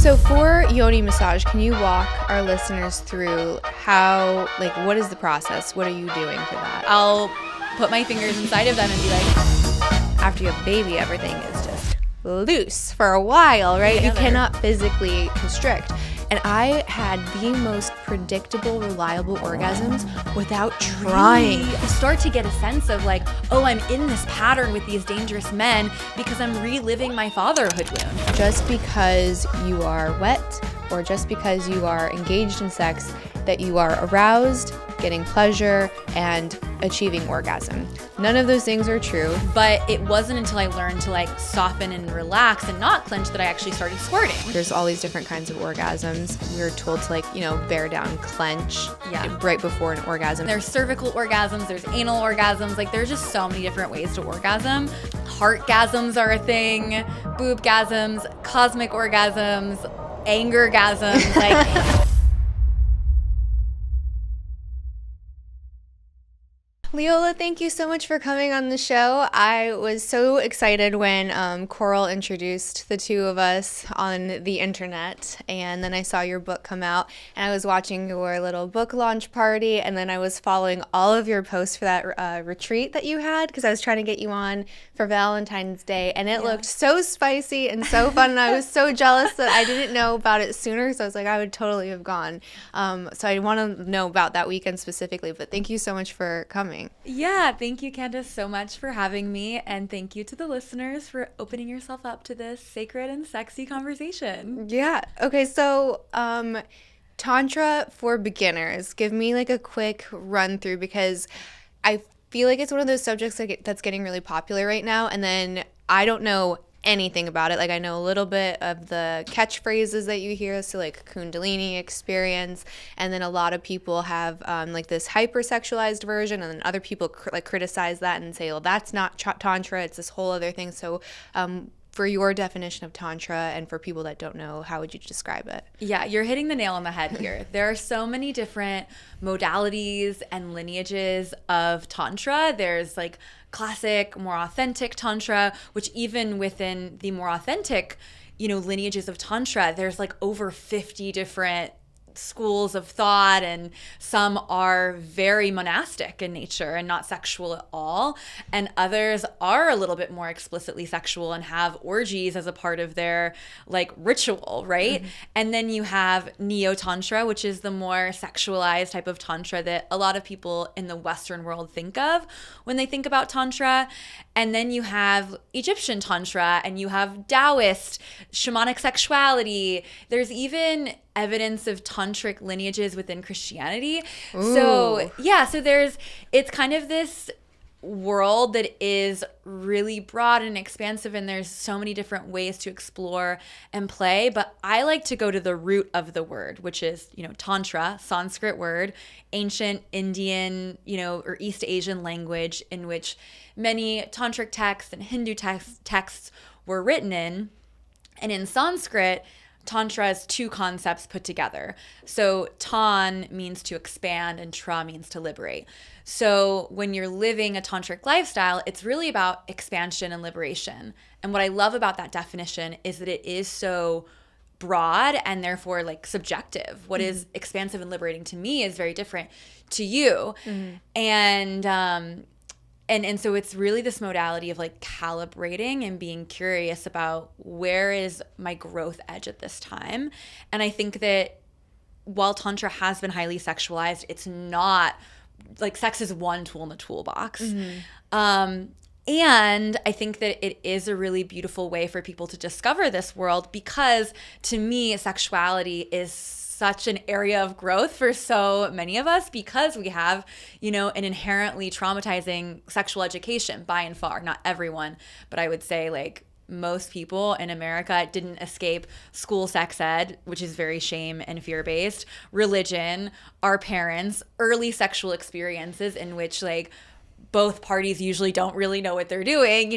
So for yoni massage, can you walk our listeners through how, like, what is the process? What are you doing for that? I'll put my fingers inside of them and be like, After you have a baby, everything is just loose for a while, right? Together. You cannot physically constrict. And I had the most predictable, reliable orgasms without trying. you start to get a sense of like, oh, I'm in this pattern with these dangerous men because I'm reliving my fatherhood wound. Just because you are wet or just because you are engaged in sex, that you are aroused, getting pleasure, and achieving orgasm. None of those things are true. But it wasn't until I learned to like soften and relax and not clench that I actually started squirting. There's all these different kinds of orgasms. We're told to bear down, clench right before an orgasm. There's cervical orgasms, there's anal orgasms, like there's just so many different ways to orgasm. Heartgasms are a thing, boobgasms, cosmic orgasms, angergasms, like Leela, thank you so much for coming on the show. I was so excited when Coral introduced the two of us on the internet, and then I saw your book come out, and I was watching your little book launch party, and then I was following all of your posts for that retreat that you had, because I was trying to get you on for Valentine's Day, and it looked so spicy and so fun, and I was so jealous that I didn't know about it sooner, so I was like, I would totally have gone. So I want to know about that weekend specifically, but thank you so much for coming. Yeah, thank you, Candice, so much for having me. And thank you to the listeners for opening yourself up to this sacred and sexy conversation. Yeah. Okay, so Tantra for beginners. Give me like a quick run through, because I feel like it's one of those subjects that's getting really popular right now. And then I don't know anything about it. Like, I know a little bit of the catchphrases that you hear, so like Kundalini experience, and then a lot of people have like this hypersexualized version, and then other people criticize that and say, well, that's not Tantra, it's this whole other thing. So for your definition of Tantra, and for people that don't know, how would you describe it? Yeah, you're hitting the nail on the head here. There are so many different modalities and lineages of Tantra. There's like classic, more authentic Tantra, which even within the more authentic, lineages of Tantra, there's like over 50 different schools of thought, and some are very monastic in nature and not sexual at all, and others are a little bit more explicitly sexual and have orgies as a part of their like ritual, right? Mm-hmm. And then you have neo-tantra, which is the more sexualized type of tantra that a lot of people in the Western world think of when they think about tantra. And then you have Egyptian tantra, and you have Taoist shamanic sexuality. There's even evidence of tantric lineages within Christianity. Ooh. So it's kind of this world that is really broad and expansive, and there's so many different ways to explore and play. But I like to go to the root of the word, which is, Tantra, Sanskrit word, ancient Indian, or East Asian language in which many tantric texts and Hindu texts were written in. And in Sanskrit, Tantra is two concepts put together. So tan means to expand and tra means to liberate. So when you're living a tantric lifestyle, it's really about expansion and liberation. And what I love about that definition is that it is so broad and therefore like subjective. What is expansive and liberating to me is very different to you. Mm-hmm. And so it's really this modality of like calibrating and being curious about where is my growth edge at this time. And I think that while Tantra has been highly sexualized, it's not like sex is one tool in the toolbox. Mm-hmm. And I think that it is a really beautiful way for people to discover this world, because to me, sexuality is such an area of growth for so many of us, because we have, an inherently traumatizing sexual education by and far. Not everyone, but I would say like most people in America didn't escape school sex ed, which is very shame and fear-based, religion, our parents, early sexual experiences in which like both parties usually don't really know what they're doing,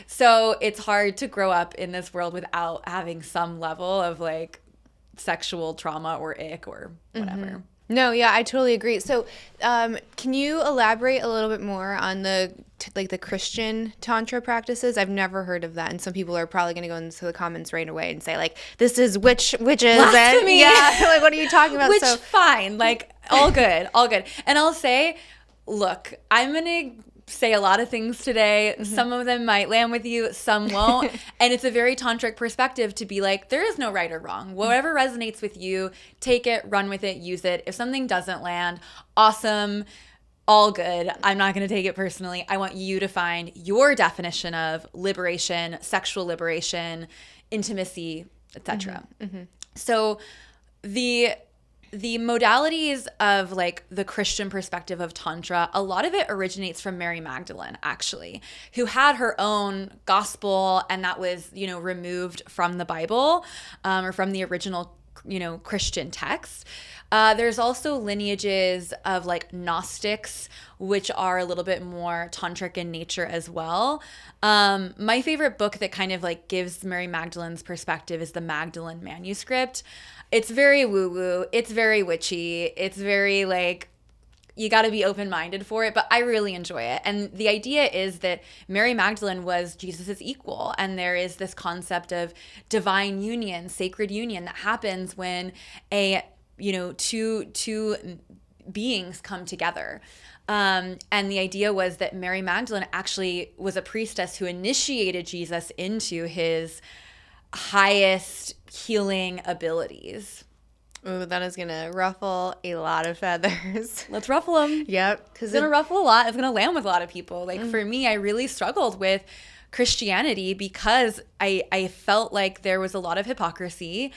So it's hard to grow up in this world without having some level of like sexual trauma or ick or whatever. No, yeah, I totally agree. So, can you elaborate a little bit more on the Christian tantra practices? I've never heard of that, and some people are probably going to go into the comments right away and say like, "This is witches." Blasphemy. Yeah, like what are you talking about? Which fine, like all good, all good. And I'll say, look, I'm gonna say a lot of things today. Mm-hmm. Some of them might land with you, some won't. And it's a very tantric perspective to be like, there is no right or wrong. Whatever resonates with you, take it, run with it, use it. If something doesn't land, awesome, all good. I'm not going to take it personally. I want you to find your definition of liberation, sexual liberation, intimacy, etc. Mm-hmm. So the modalities of like the Christian perspective of Tantra, a lot of it originates from Mary Magdalene, actually, who had her own gospel, and that was, removed from the Bible or from the original, Christian text. There's also lineages of like Gnostics, which are a little bit more tantric in nature as well. My favorite book that kind of like gives Mary Magdalene's perspective is the Magdalene Manuscript. It's very woo-woo. It's very witchy. It's very like, you got to be open-minded for it, but I really enjoy it. And the idea is that Mary Magdalene was Jesus's equal, and there is this concept of divine union, sacred union that happens when two beings come together. And the idea was that Mary Magdalene actually was a priestess who initiated Jesus into his highest healing abilities. Ooh, that is going to ruffle a lot of feathers. Let's ruffle them. Yep. It's going to ruffle a lot. It's going to land with a lot of people. Like for me, I really struggled with Christianity because I felt like there was a lot of hypocrisy.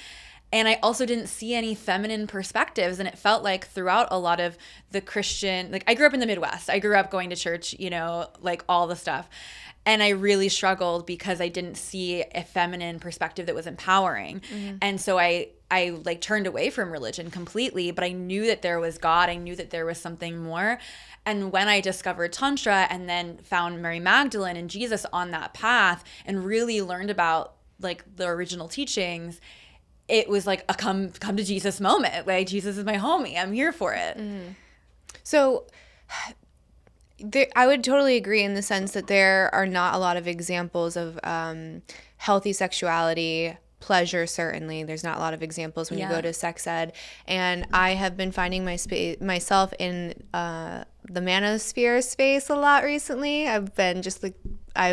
And I also didn't see any feminine perspectives. And it felt like throughout a lot of the Christian, like I grew up in the Midwest. I grew up going to church, like all the stuff. And I really struggled because I didn't see a feminine perspective that was empowering. Mm-hmm. And so I like turned away from religion completely, but I knew that there was God. I knew that there was something more. And when I discovered Tantra and then found Mary Magdalene and Jesus on that path and really learned about like the original teachings, it was like a come to Jesus moment. Like, Jesus is my homie. I'm here for it. Mm-hmm. So I would totally agree in the sense that there are not a lot of examples of healthy sexuality, pleasure. Certainly, there's not a lot of examples when you go to sex ed. And I have been finding myself in the manosphere space a lot recently. I've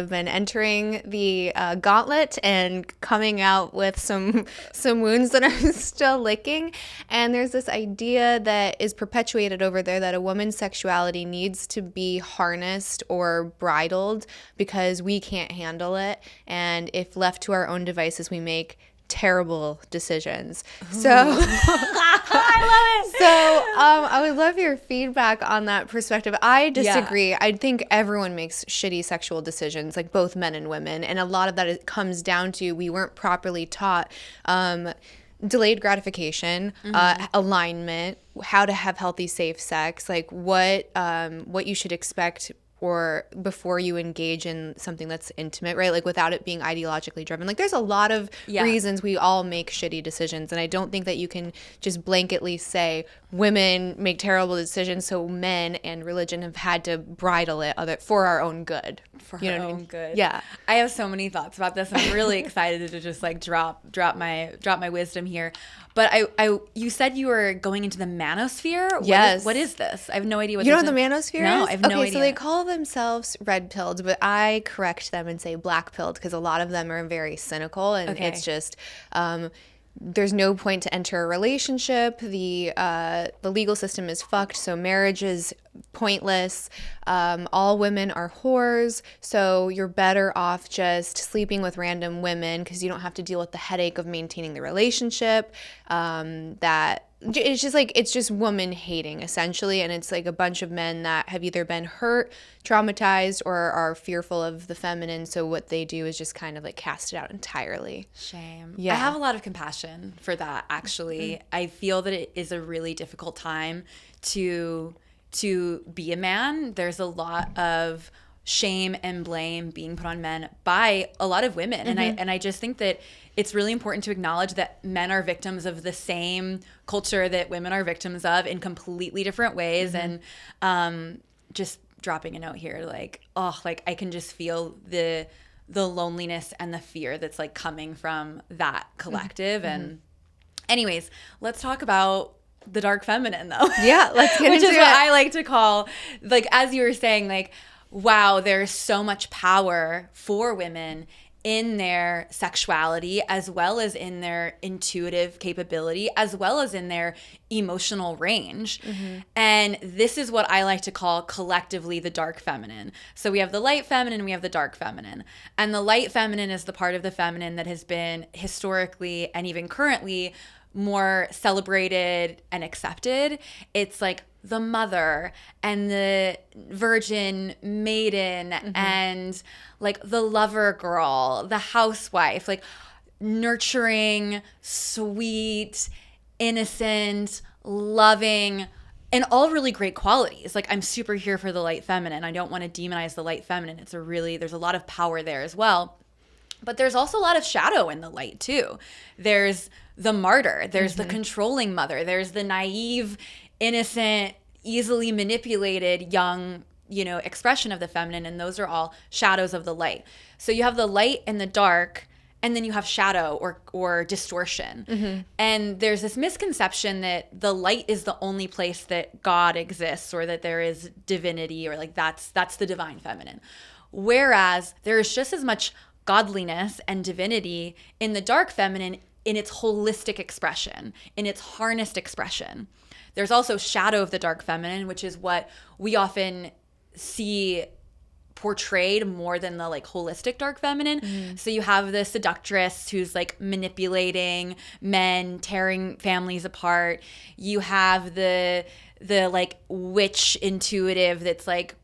been entering the gauntlet and coming out with some wounds that I'm still licking. And there's this idea that is perpetuated over there that a woman's sexuality needs to be harnessed or bridled because we can't handle it. And if left to our own devices, we make terrible decisions. Ooh. So I love it. So I would love your feedback on that perspective. I disagree. Yeah. I think everyone makes shitty sexual decisions, like both men and women. And a lot of that comes down to we weren't properly taught delayed gratification, alignment, how to have healthy, safe sex, like what you should expect or before you engage in something that's intimate, right? Like without it being ideologically driven. Like there's a lot of reasons we all make shitty decisions. And I don't think that you can just blanketly say women make terrible decisions, so men and religion have had to bridle it for our own good. For our own good. Yeah. I have so many thoughts about this. I'm really excited to just like drop my wisdom here. But you said you were going into the manosphere? Yes. What is this? I have no idea what you this know what the manosphere is? No, is? I have no idea. Okay, so they call themselves red-pilled, but I correct them and say black-pilled because a lot of them are very cynical, and it's just there's no point to enter a relationship. The legal system is fucked, so marriage is pointless. All women are whores, so you're better off just sleeping with random women because you don't have to deal with the headache of maintaining the relationship. It's just woman hating essentially, and it's like a bunch of men that have either been hurt, traumatized, or are fearful of the feminine, so what they do is just kind of like cast it out entirely. Shame. Yeah. I have a lot of compassion for that, actually. Mm-hmm. I feel that it is a really difficult time to be a man. There's a lot of shame and blame being put on men by a lot of women. And I just think that it's really important to acknowledge that men are victims of the same culture that women are victims of in completely different ways. And just dropping a note here, like, oh, like I can just feel the loneliness and the fear that's like coming from that collective. And anyways, let's talk about the dark feminine though. Yeah, let's get which into is it. what I like to call, like, as you were saying, like, wow, there's so much power for women in their sexuality, as well as in their intuitive capability, as well as in their emotional range. And this is what I like to call collectively the dark feminine. So we have the light feminine, we have the dark feminine. And the light feminine is the part of the feminine that has been historically and even currently more celebrated and accepted. It's like the mother and the virgin maiden and like the lover girl, the housewife, like nurturing, sweet, innocent, loving, and all really great qualities. Like, I'm super here for the light feminine. I don't want to demonize the light feminine. There's a lot of power there as well. But there's also a lot of shadow in the light too. There's the martyr, there's the controlling mother, there's the naive, innocent, easily manipulated young, expression of the feminine, and those are all shadows of the light. So you have the light and the dark, and then you have shadow or distortion. And there's this misconception that the light is the only place that God exists, or that there is divinity, or like that's the divine feminine. Whereas there is just as much godliness and divinity in the dark feminine in its holistic expression, in its harnessed expression. There's also shadow of the dark feminine, which is what we often see portrayed more than the like holistic dark feminine. So you have the seductress who's like manipulating men, tearing families apart. You have the like witch intuitive that's like,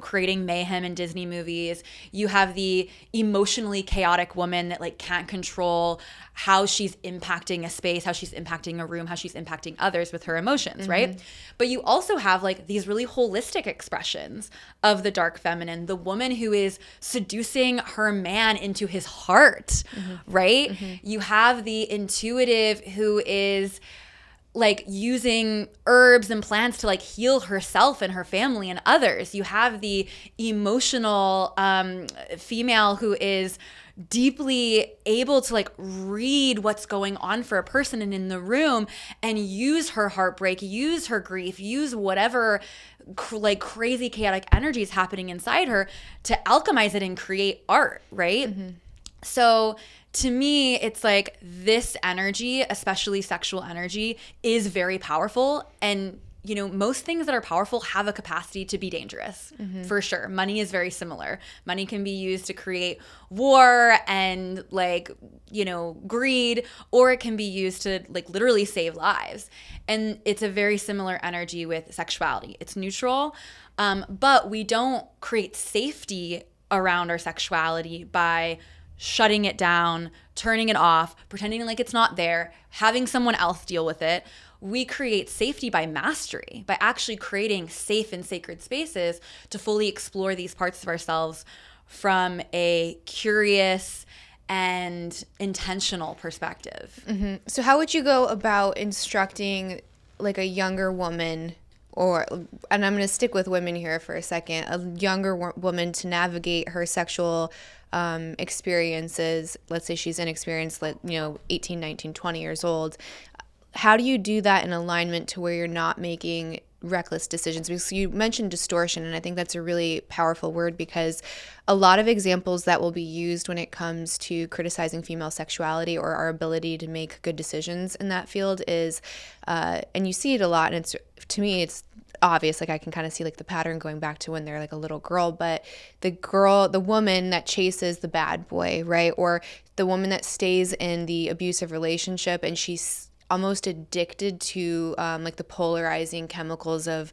creating mayhem in Disney movies. You have the emotionally chaotic woman that like can't control how she's impacting a space, how she's impacting a room, how she's impacting others with her emotions, right? But you also have like these really holistic expressions of the dark feminine, the woman who is seducing her man into his heart, right? You have the intuitive who is like using herbs and plants to like heal herself and her family and others. You have the emotional female who is deeply able to like read what's going on for a person and in the room and use her heartbreak, use her grief, use whatever like crazy chaotic energy is happening inside her to alchemize it and create art, right? So to me, it's like this energy, especially sexual energy, is very powerful. And, most things that are powerful have a capacity to be dangerous, for sure. Money is very similar. Money can be used to create war and like, greed, or it can be used to like literally save lives. And it's a very similar energy with sexuality. It's neutral, but we don't create safety around our sexuality by shutting it down, turning it off, pretending like it's not there, having someone else deal with it. We create safety by mastery, by actually creating safe and sacred spaces to fully explore these parts of ourselves from a curious and intentional perspective. So how would you go about instructing like a younger woman, and I'm going to stick with women here for a second, a younger woman to navigate her sexual experiences? Let's say she's inexperienced, 18, 19, 20 years old. How do you do that in alignment to where you're not making reckless decisions? Because you mentioned distortion, and I think that's a really powerful word, because a lot of examples that will be used when it comes to criticizing female sexuality or our ability to make good decisions in that field is, and you see it a lot, and it's, to me, it's obvious, like I can kind of see like the pattern going back to when they're like a little girl, but the woman that chases the bad boy, right? Or the woman that stays in the abusive relationship and she's almost addicted to like the polarizing chemicals of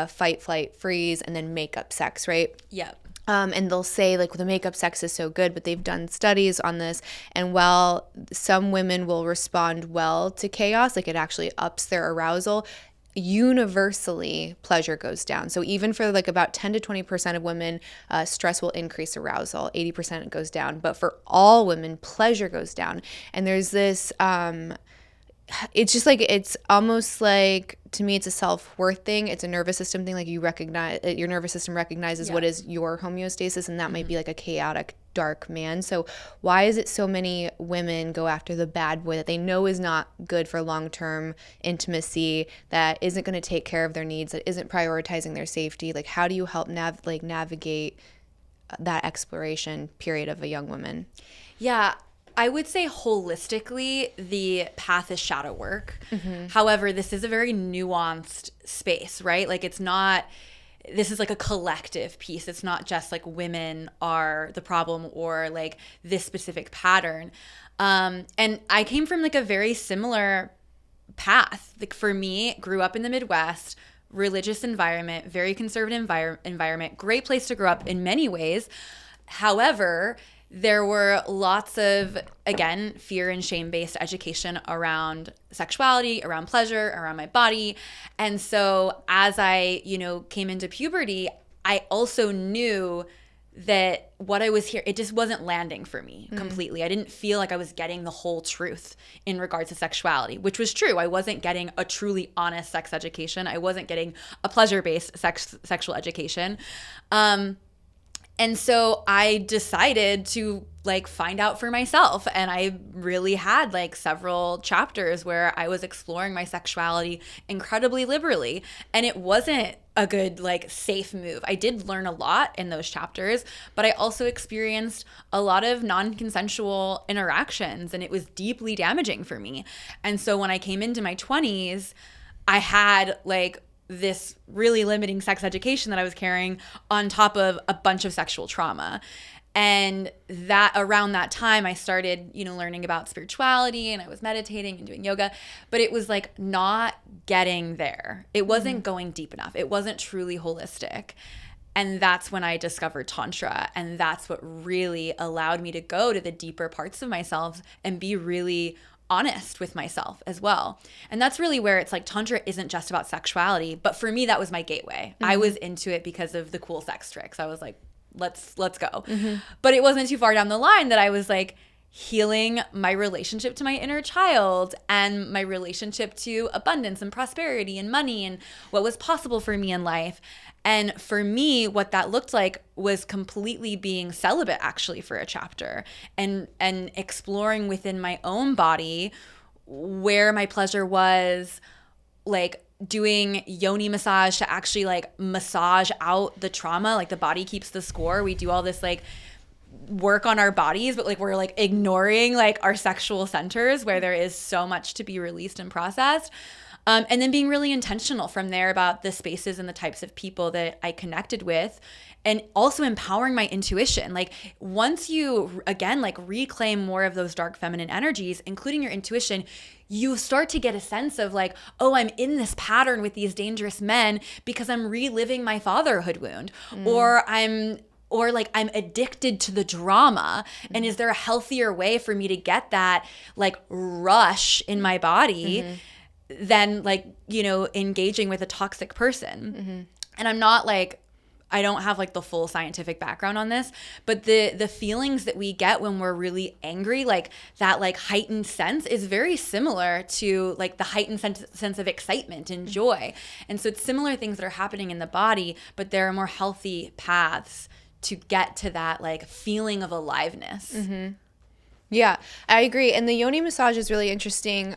fight, flight, freeze, and then makeup sex, right? Yep. And they'll say like, well, the makeup sex is so good, but they've done studies on this. And while some women will respond well to chaos, like it actually ups their arousal, universally pleasure goes down. So even for like about 10 to 20% of women, stress will increase arousal. 80% it goes down. But for all women, pleasure goes down. And there's this it's just like, it's almost like, to me, it's a self-worth thing. It's a nervous system thing. Like, you recognize, your nervous system recognizes what is your homeostasis, and that might be like a chaotic, dark man. So why is it so many women go after the bad boy that they know is not good for long-term intimacy, that isn't going to take care of their needs, that isn't prioritizing their safety? Like, how do you help navigate that exploration period of a young woman? Yeah, I would say holistically, the path is shadow work. However, this is a very nuanced space, right? Like, it's not, this is like a collective piece. It's not just like women are the problem or like this specific pattern. And I came from like a very similar path. Like, for me, grew up in the Midwest, religious environment, very conservative environment, great place to grow up in many ways. However, there were lots of, again, fear and shame-based education around sexuality, around pleasure, around my body. And so as I, came into puberty, I also knew that what I was here, it just wasn't landing for me completely. I didn't feel like I was getting the whole truth in regards to sexuality, which was true. I wasn't getting a truly honest sex education. I wasn't getting a pleasure-based sexual education. And so I decided to like find out for myself. And I really had like several chapters where I was exploring my sexuality incredibly liberally. And it wasn't a good, like, safe move. I did learn a lot in those chapters, but I also experienced a lot of non-consensual interactions, and it was deeply damaging for me. And so when I came into my 20s, I had like this really limiting sex education that I was carrying on top of a bunch of sexual trauma. And that around that time, I started, learning about spirituality, and I was meditating and doing yoga, but it was like not getting there. It wasn't going deep enough. It wasn't truly holistic. And that's when I discovered Tantra. And that's what really allowed me to go to the deeper parts of myself and be really honest with myself as well. And that's really where it's like Tantra isn't just about sexuality, but for me, that was my gateway. I was into it because of the cool sex tricks. I was like, let's go. But it wasn't too far down the line that I was like healing my relationship to my inner child and my relationship to abundance and prosperity and money and what was possible for me in life. And for me, what that looked like was completely being celibate, actually, for a chapter, and exploring within my own body where my pleasure was, like doing yoni massage to actually like massage out the trauma. Like, the body keeps the score. We do all this like work on our bodies, but like we're like ignoring like our sexual centers where there is so much to be released and processed. And then being really intentional from there about the spaces and the types of people that I connected with, and also empowering my intuition. Like, once you, again, like reclaim more of those dark feminine energies, including your intuition, you start to get a sense of like, oh, I'm in this pattern with these dangerous men because I'm reliving my fatherhood wound, or I'm addicted to the drama. And is there a healthier way for me to get that like rush in my body than like, engaging with a toxic person? And I'm not like, I don't have like the full scientific background on this, but the feelings that we get when we're really angry, like that like heightened sense, is very similar to like the heightened sense of excitement and joy. And so it's similar things that are happening in the body, but there are more healthy paths to get to that like feeling of aliveness. Yeah, I agree. And the yoni massage is really interesting.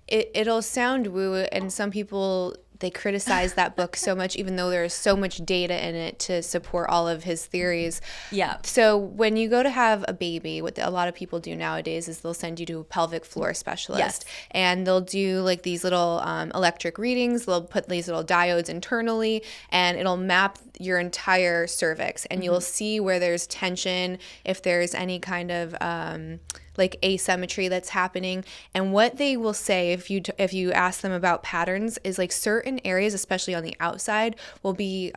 It'll sound woo, and some people, they criticize that book so much, even though there's so much data in it to support all of his theories. Yeah. So when you go to have a baby, what a lot of people do nowadays is they'll send you to a pelvic floor specialist, and they'll do like these little electric readings. They'll put these little diodes internally, and it'll map your entire cervix, and you'll see where there's tension, if there's any kind of like asymmetry that's happening. And what they will say if you ask them about patterns is like certain areas, especially on the outside, will be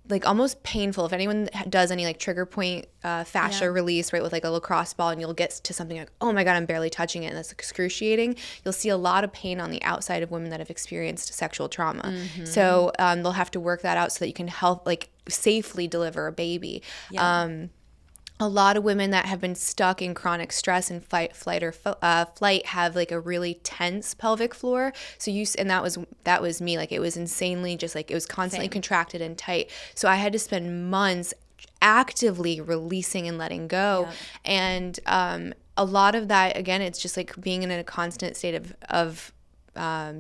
like almost painful. If anyone does any like trigger point fascia release, right, with like a lacrosse ball, and you'll get to something like, oh my God, I'm barely touching it, and that's excruciating. You'll see a lot of pain on the outside of women that have experienced sexual trauma. So they'll have to work that out so that you can help like safely deliver a baby. A lot of women that have been stuck in chronic stress and flight have like a really tense pelvic floor. So and that was me. Like it was insanely just like it was constantly contracted and tight. So I had to spend months actively releasing and letting go. And a lot of that, again, it's just like being in a constant state of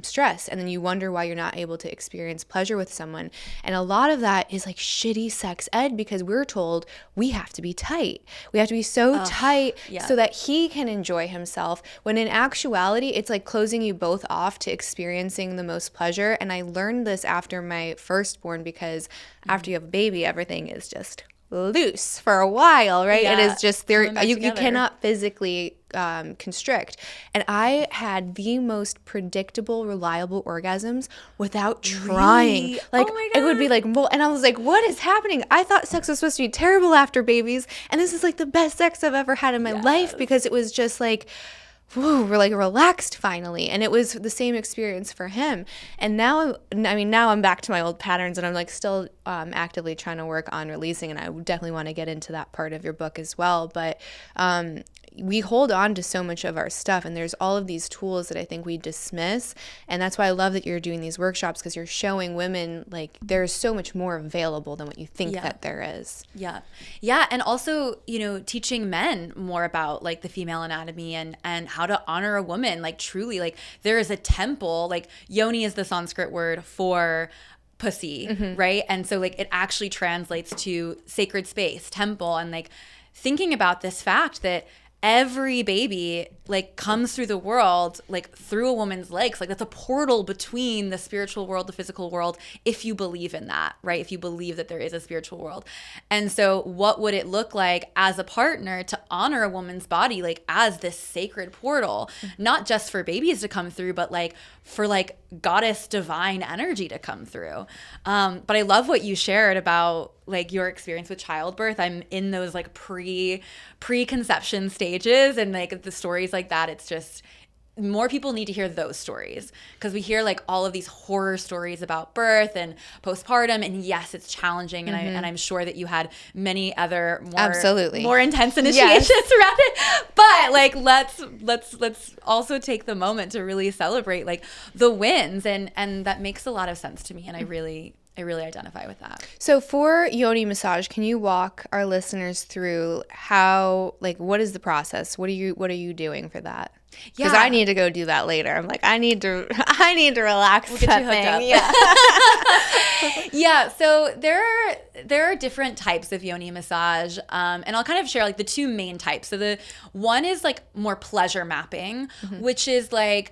stress, and then you wonder why you're not able to experience pleasure with someone. And a lot of that is like shitty sex ed, because we're told we have to be tight. We have to be so tight so that he can enjoy himself, when in actuality it's like closing you both off to experiencing the most pleasure. And I learned this after my firstborn, because after you have a baby, everything is just loose for a while, right? It is just there. You cannot physically constrict. And I had the most predictable, reliable orgasms without trying. Really? Like, oh my God. it would be like, and I was like, what is happening? I thought sex was supposed to be terrible after babies, and this is like the best sex I've ever had in my life, because it was just like, whoa, we're like relaxed finally. And it was the same experience for him. And now I'm back to my old patterns, and I'm like still actively trying to work on releasing. And I definitely want to get into that part of your book as well. But we hold on to so much of our stuff, and there's all of these tools that I think we dismiss. And that's why I love that you're doing these workshops, because you're showing women like there's so much more available than what you think that there is. Yeah. And also, teaching men more about like the female anatomy and how to honor a woman. Like truly, like there is a temple, like yoni is the Sanskrit word for pussy, right? And so like it actually translates to sacred space, temple. And like thinking about this fact that every baby like comes through the world like through a woman's legs, like that's a portal between the spiritual world, the physical world, if you believe in that, right? If you believe that there is a spiritual world. And so what would it look like as a partner to honor a woman's body like as this sacred portal, not just for babies to come through, but like for like goddess divine energy to come through. But I love what you shared about like your experience with childbirth. I'm in those like preconception stages, and like the stories like that, it's just more people need to hear those stories, because we hear like all of these horror stories about birth and postpartum, and yes, it's challenging, and I'm sure that you had many other more intense initiations around it. But like let's also take the moment to really celebrate like the wins, and that makes a lot of sense to me, and I really identify with that. So for yoni massage, can you walk our listeners through how, like, what is the process? What are you doing for that? Because I need to go do that later. I'm like, I need to relax. We'll get you hooked up. Yeah. So there are different types of yoni massage, and I'll kind of share like the two main types. So the one is like more pleasure mapping, which is like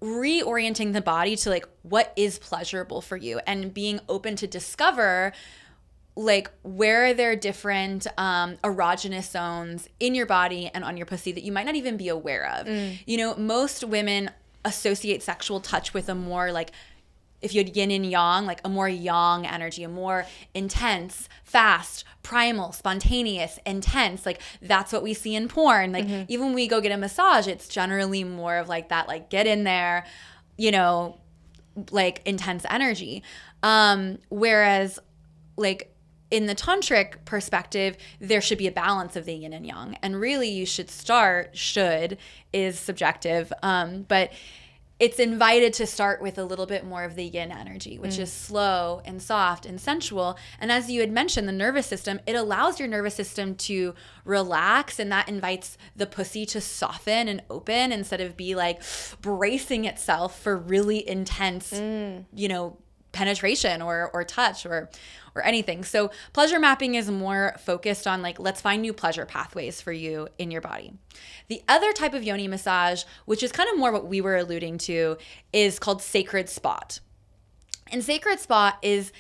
reorienting the body to like what is pleasurable for you, and being open to discover like where there are different erogenous zones in your body and on your pussy that you might not even be aware of. Most women associate sexual touch with a more like, if you had yin and yang, like a more yang energy, a more intense, fast, primal, spontaneous, intense. Like that's what we see in porn. Like even when we go get a massage, it's generally more of like that, like get in there, like intense energy. Whereas like in the tantric perspective, there should be a balance of the yin and yang. And really you should is subjective. But it's invited to start with a little bit more of the yin energy, which is slow and soft and sensual. And as you had mentioned, the nervous system, it allows your nervous system to relax, and that invites the pussy to soften and open instead of be like bracing itself for really intense, penetration or touch or anything. So pleasure mapping is more focused on like, let's find new pleasure pathways for you in your body. The other type of yoni massage, which is kind of more what we were alluding to, is called sacred spot. And sacred spot is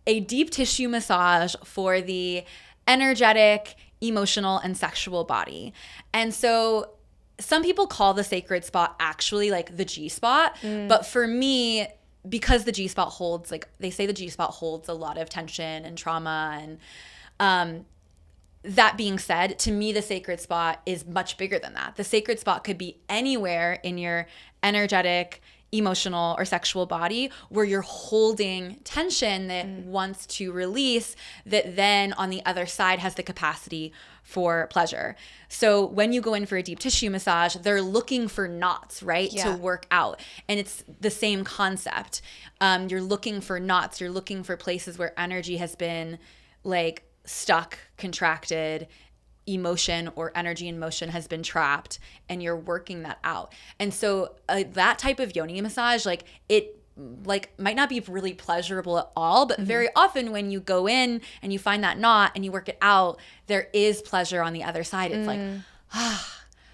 a deep tissue massage for the energetic, emotional, and sexual body. And so some people call the sacred spot actually like the G spot, but for me, because the G-spot holds, like they say the G-spot holds a lot of tension and trauma. And that being said, to me, the sacred spot is much bigger than that. The sacred spot could be anywhere in your energetic, emotional, or sexual body where you're holding tension that wants to release, that then on the other side has the capacity for pleasure. So when you go in for a deep tissue massage, they're looking for knots, right, to work out. And it's the same concept. You're looking for knots. You're looking for places where energy has been like stuck, contracted, emotion or energy in motion has been trapped, and you're working that out. And so that type of yoni massage, like it like might not be really pleasurable at all, but very often when you go in and you find that knot and you work it out, there is pleasure on the other side. It's like,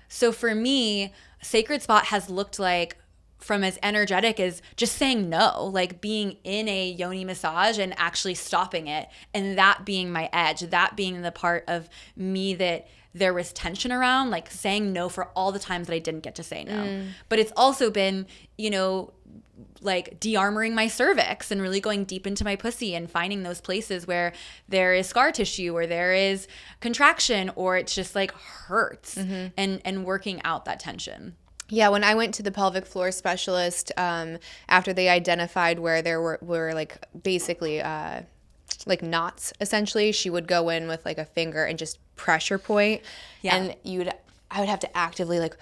So for me, sacred spot has looked like, from as energetic as just saying no, like being in a yoni massage and actually stopping it, and that being my edge, that being the part of me that there was tension around, like saying no for all the times that I didn't get to say no. But it's also been, you know, like de-armoring my cervix and really going deep into my pussy and finding those places where there is scar tissue or there is contraction or it's just like hurts, and working out that tension. Yeah, when I went to the pelvic floor specialist, after they identified where there were like basically like knots, essentially, she would go in with like a finger and just pressure point, and I would have to actively like,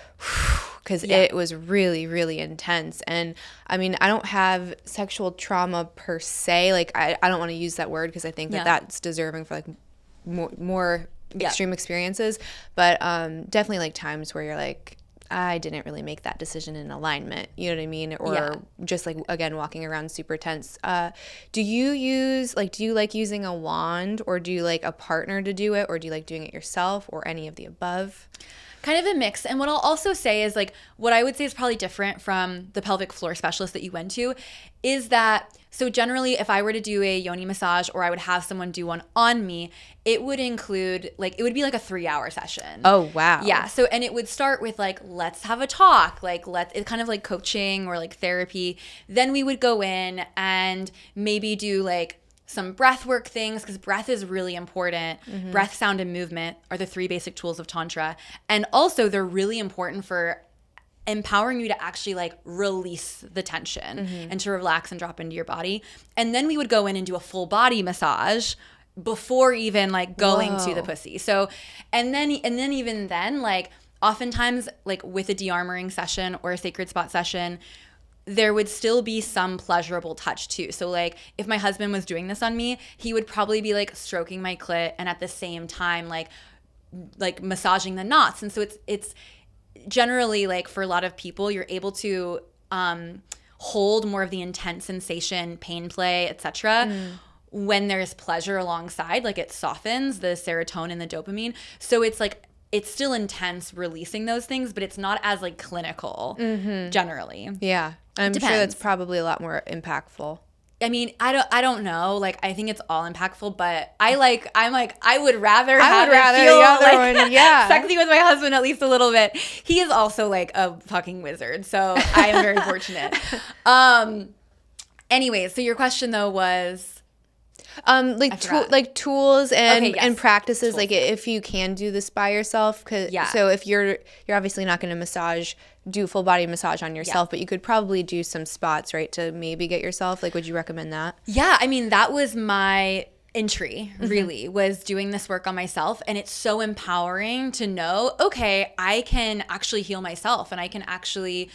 because it was really, really intense. And I mean, I don't have sexual trauma per se. Like I don't want to use that word because I think that that's deserving for like more extreme experiences, but definitely like times where you're like, I didn't really make that decision in alignment, you know what I mean? Or just like, again, walking around super tense. Do you like using a wand, or do you like a partner to do it, or do you like doing it yourself, or any of the above? Kind of a mix. And what I'll also say is like, what I would say is probably different from the pelvic floor specialist that you went to is that, so generally if I were to do a yoni massage or I would have someone do one on me, it would include like, it would be like a 3-hour session. Oh, wow. Yeah. So, and it would start with like, let's have a talk, like it's kind of like coaching or like therapy. Then we would go in and maybe do like some breath work things, because breath is really important. Breath, sound, and movement are the 3 basic tools of Tantra. And also they're really important for empowering you to actually like release the tension and to relax and drop into your body. And then we would go in and do a full body massage before even like going to the pussy. So, and then even then, like oftentimes like with a de-armoring session or a sacred spot session, there would still be some pleasurable touch too. So like if my husband was doing this on me, he would probably be like stroking my clit and at the same time like massaging the knots. And so it's generally like for a lot of people, you're able to hold more of the intense sensation, pain play, etc. When there's pleasure alongside, like it softens the serotonin, the dopamine. So it's like, it's still intense releasing those things, but it's not as like clinical generally. Yeah. I'm sure that's probably a lot more impactful. I mean, I don't know. Like, I think it's all impactful, but I would rather have it feel the other like one, yeah. sexy with my husband at least a little bit. He is also like a fucking wizard, so I am very fortunate. Anyway, so your question though was tools and practices, tools. Like if you can do this by yourself, so if you're obviously not going to do full body massage on yourself, but you could probably do some spots, right, to maybe get yourself, like, would you recommend that? Yeah, I mean, that was my entry, really, was doing this work on myself. And it's so empowering to know, okay, I can actually heal myself, and I can actually,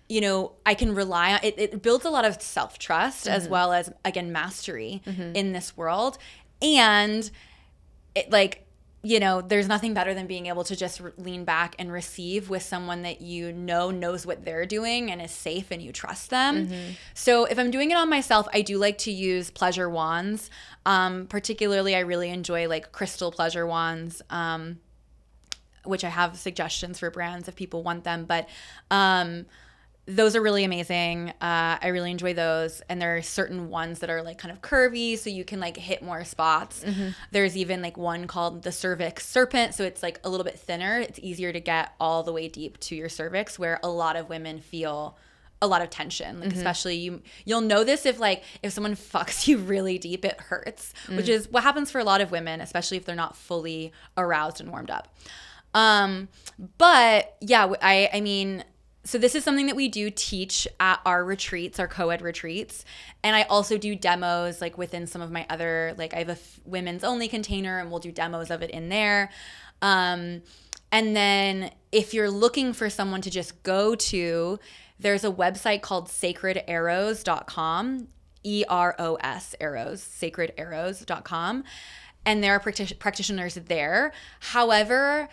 you know, I can rely on it. It builds a lot of self-trust as well as, again, mastery in this world. And it, like, you know, there's nothing better than being able to just lean back and receive with someone that you know knows what they're doing and is safe and you trust them. So if I'm doing it on myself, I do like to use pleasure wands. Particularly, I really enjoy like crystal pleasure wands, which I have suggestions for brands if people want them. But those are really amazing. I really enjoy those. And there are certain ones that are like kind of curvy, so you can like hit more spots. There's even like one called the cervix serpent. So it's like a little bit thinner. It's easier to get all the way deep to your cervix, where a lot of women feel a lot of tension, like especially you'll know this if someone fucks you really deep, it hurts, which is what happens for a lot of women, especially if they're not fully aroused and warmed up. But yeah, I mean, so this is something that we do teach at our retreats, our co-ed retreats. And I also do demos like within some of my other, like I have a women's only container and we'll do demos of it in there. And then if you're looking for someone to just go to, there's a website called sacredarrows.com, EROS, arrows, sacredarrows.com. And there are practitioners there. However,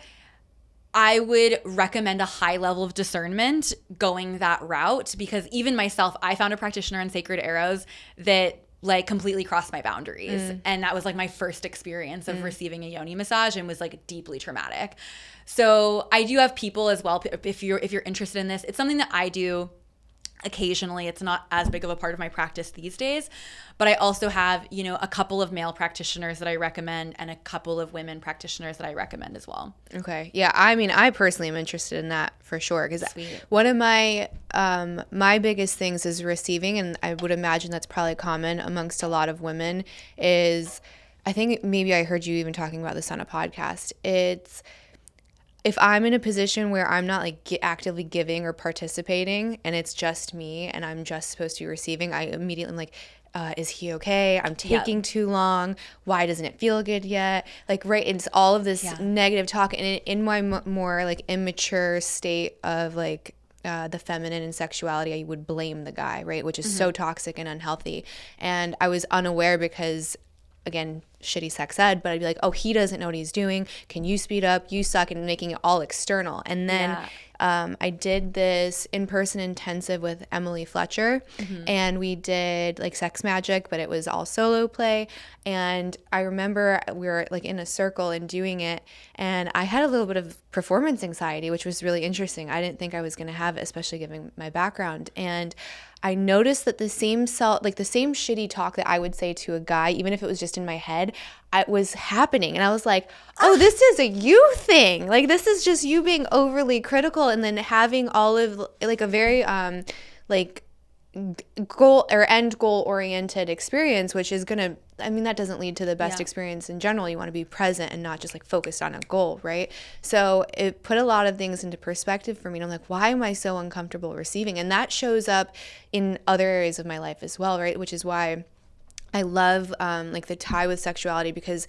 I would recommend a high level of discernment going that route, because even myself, I found a practitioner on Sacred Arrows that like completely crossed my boundaries. And that was like my first experience of receiving a yoni massage and was like deeply traumatic. So I do have people as well, if you're interested in this, it's something that I do occasionally. It's not as big of a part of my practice these days, but I also have, you know, a couple of male practitioners that I recommend and a couple of women practitioners that I recommend as well. Okay. Yeah. I mean, I personally am interested in that for sure. Because one of my biggest things is receiving, and I would imagine that's probably common amongst a lot of women, is I think maybe I heard you even talking about this on a podcast. It's, if I'm in a position where I'm not like actively giving or participating and it's just me and I'm just supposed to be receiving, I immediately am like, is he okay? I'm taking too long. Why doesn't it feel good yet? Like, right. It's all of this negative talk. And in my more like immature state of like the feminine and sexuality, I would blame the guy, right? Which is so toxic and unhealthy. And I was unaware because, again, shitty sex ed, but I'd be like, oh, he doesn't know what he's doing. Can you speed up? You suck, and making it all external. And then I did this in-person intensive with Emily Fletcher, and we did like sex magic, but it was all solo play. And I remember we were like in a circle and doing it, and I had a little bit of performance anxiety, which was really interesting. I didn't think I was going to have it, especially given my background. And I noticed that the same shitty talk that I would say to a guy, even if it was just in my head, it was happening. And I was like, oh, this is a you thing. Like, this is just you being overly critical, and then having all of like a very goal or end goal oriented experience, which is gonna, I mean, that doesn't lead to the best experience in general. You want to be present and not just like focused on a goal, right? So it put a lot of things into perspective for me. And I'm like, why am I so uncomfortable receiving? And that shows up in other areas of my life as well, right? Which is why I love like the tie with sexuality, because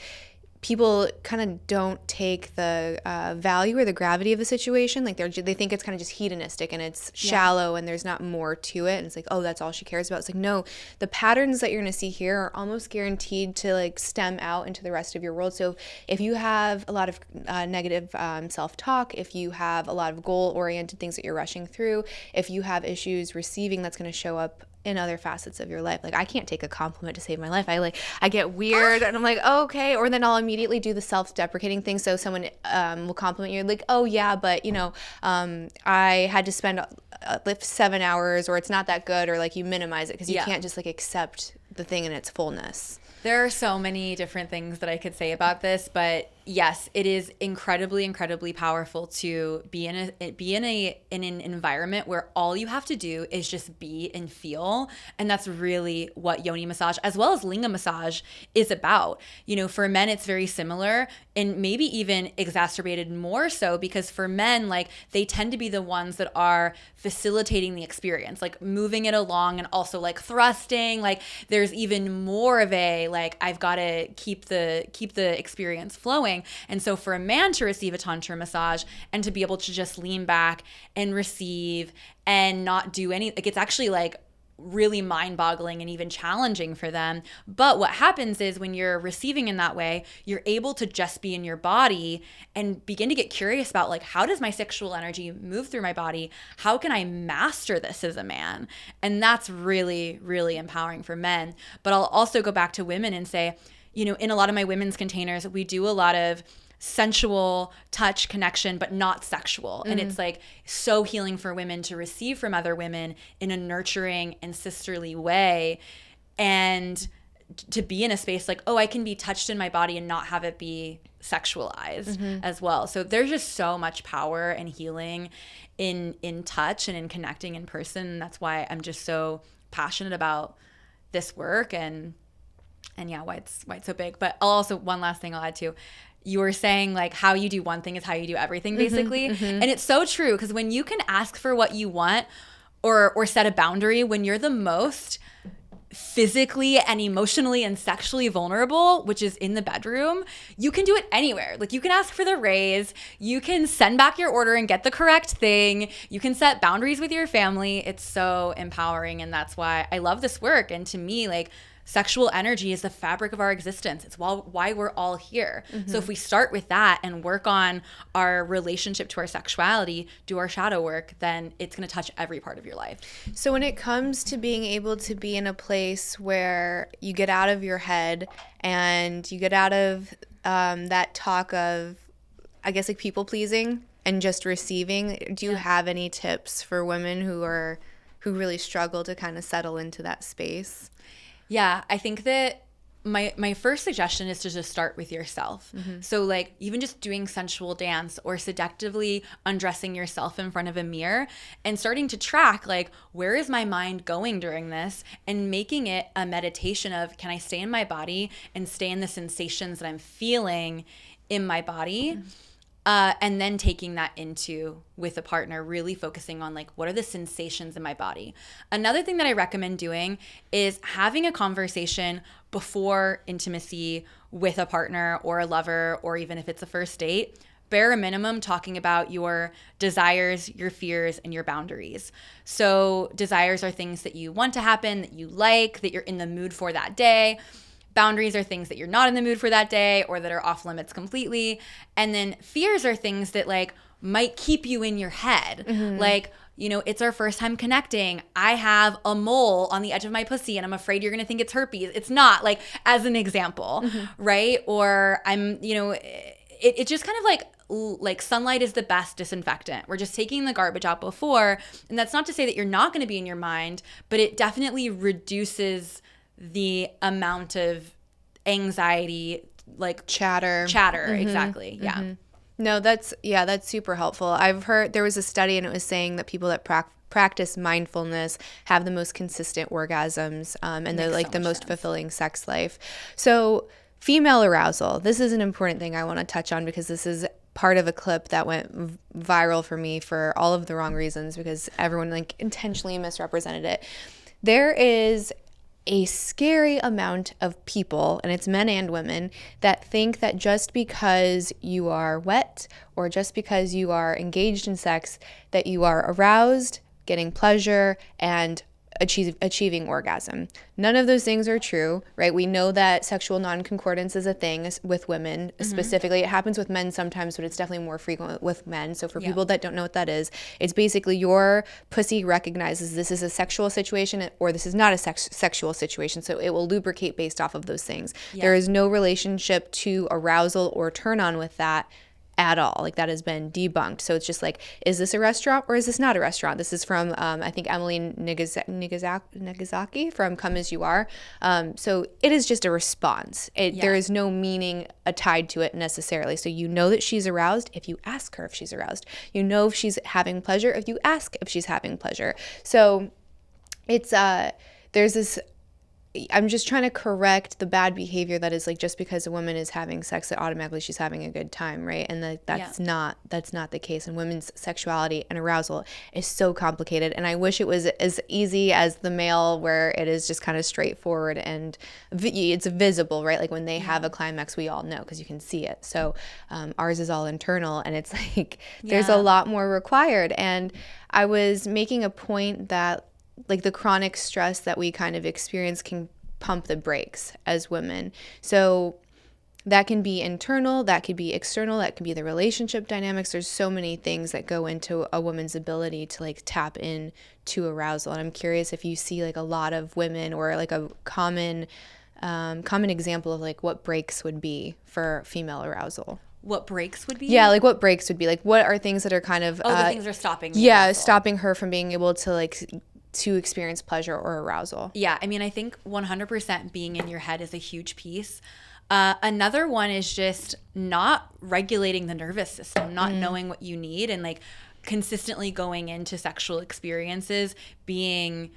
people kind of don't take the value or the gravity of the situation. Like they think it's kind of just hedonistic and it's shallow and there's not more to it. And it's like, oh, that's all she cares about. It's like, no, the patterns that you're going to see here are almost guaranteed to like stem out into the rest of your world. So if you have a lot of negative self-talk, if you have a lot of goal-oriented things that you're rushing through, if you have issues receiving, that's going to show up in other facets of your life. Like, I can't take a compliment to save my life. I get weird and I'm like, oh, okay. Or then I'll immediately do the self-deprecating thing. So someone will compliment you, like, oh yeah, but you know, I had to spend 7 hours, or it's not that good, or like you minimize it because you can't just like accept the thing in its fullness. There are so many different things that I could say about this, but yes, it is incredibly, incredibly powerful to be in an environment where all you have to do is just be and feel. And that's really what yoni massage, as well as linga massage, is about. You know, for men, it's very similar, and maybe even exacerbated more so, because for men, like, they tend to be the ones that are facilitating the experience, like moving it along, and also like thrusting. Like, there's even more of a like, I've got to keep the experience flowing. And so for a man to receive a tantra massage and to be able to just lean back and receive and not do any, like, it's actually like really mind-boggling and even challenging for them. But what happens is when you're receiving in that way, you're able to just be in your body and begin to get curious about, like, how does my sexual energy move through my body? How can I master this as a man? And that's really, really empowering for men. But I'll also go back to women and say, you know, in a lot of my women's containers, we do a lot of sensual touch connection, but not sexual. And it's like so healing for women to receive from other women in a nurturing and sisterly way. And to be in a space like, oh, I can be touched in my body and not have it be sexualized as well. So there's just so much power and healing in touch and in connecting in person. And that's why I'm just so passionate about this work and yeah, why it's so big. But I'll also, one last thing I'll add to, you were saying like how you do one thing is how you do everything, basically. And it's so true, because when you can ask for what you want or set a boundary when you're the most physically and emotionally and sexually vulnerable, which is in the bedroom, you can do it anywhere. Like, you can ask for the raise, you can send back your order and get the correct thing, you can set boundaries with your family. It's so empowering, and that's why I love this work. And to me, like, sexual energy is the fabric of our existence. It's why we're all here. So if we start with that and work on our relationship to our sexuality, do our shadow work, then it's going to touch every part of your life. So when it comes to being able to be in a place where you get out of your head and you get out of that talk of, I guess, like people pleasing and just receiving, do you have any tips for women who really struggle to kind of settle into that space? Yeah, I think that my first suggestion is to just start with yourself. So like even just doing sensual dance or seductively undressing yourself in front of a mirror and starting to track like, where is my mind going during this, and making it a meditation of, can I stay in my body and stay in the sensations that I'm feeling in my body? And then taking that into with a partner, really focusing on like, what are the sensations in my body? Another thing that I recommend doing is having a conversation before intimacy with a partner or a lover, or even if it's a first date, bare minimum talking about your desires, your fears, and your boundaries. So desires are things that you want to happen, that you like, that you're in the mood for that day. Boundaries are things that you're not in the mood for that day or that are off limits completely. And then fears are things that like might keep you in your head. Like, you know, it's our first time connecting. I have a mole on the edge of my pussy and I'm afraid you're going to think it's herpes. It's not, like, as an example, right? Or I'm, you know, it's just kind of like sunlight is the best disinfectant. We're just taking the garbage out before. And that's not to say that you're not going to be in your mind, but it definitely reduces the amount of anxiety, like chatter. Exactly. Yeah. No, that's super helpful. I've heard there was a study and it was saying that people that practice mindfulness have the most consistent orgasms and they're like the most fulfilling sex life. So female arousal, this is an important thing I want to touch on, because this is part of a clip that went viral for me for all of the wrong reasons, because everyone like intentionally misrepresented it. There is a scary amount of people, and it's men and women, that think that just because you are wet or just because you are engaged in sex, that you are aroused, getting pleasure, and achieving orgasm. None of those things are true, right? We know that sexual non-concordance is a thing with women specifically. It happens with men sometimes, but it's definitely more frequent with men. So for people that don't know what that is, it's basically your pussy recognizes this is a sexual situation or this is not a sexual situation. So it will lubricate based off of those things. There is no relationship to arousal or turn on with that at all. Like, that has been debunked. So it's just like, is this a restaurant or is this not a restaurant? This is from, I think, Emily Nagasaki from Come As You Are. So it is just a response. There is no meaning tied to it necessarily. So you know that she's aroused if you ask her if she's aroused. You know if she's having pleasure if you ask if she's having pleasure. So it's, there's this, I'm just trying to correct the bad behavior that is like, just because a woman is having sex, that automatically she's having a good time, right? And that's not the case. And women's sexuality and arousal is so complicated. And I wish it was as easy as the male, where it is just kind of straightforward and it's visible, right? Like when they have a climax, we all know because you can see it. So ours is all internal, and it's like there's a lot more required. And I was making a point that like the chronic stress that we kind of experience can pump the brakes as women. So that can be internal, that could be external, that can be the relationship dynamics. There's so many things that go into a woman's ability to like tap in to arousal. And I'm curious if you see like a lot of women, or like a common example of like what breaks would be for female arousal. What breaks would be? Yeah, like what breaks would be. Like what are things that are kind of... the things that are stopping. Yeah, stopping her from being able to like to experience pleasure or arousal. Yeah, I mean, I think 100% being in your head is a huge piece. Another one is just not regulating the nervous system, not knowing what you need, and like consistently going into sexual experiences being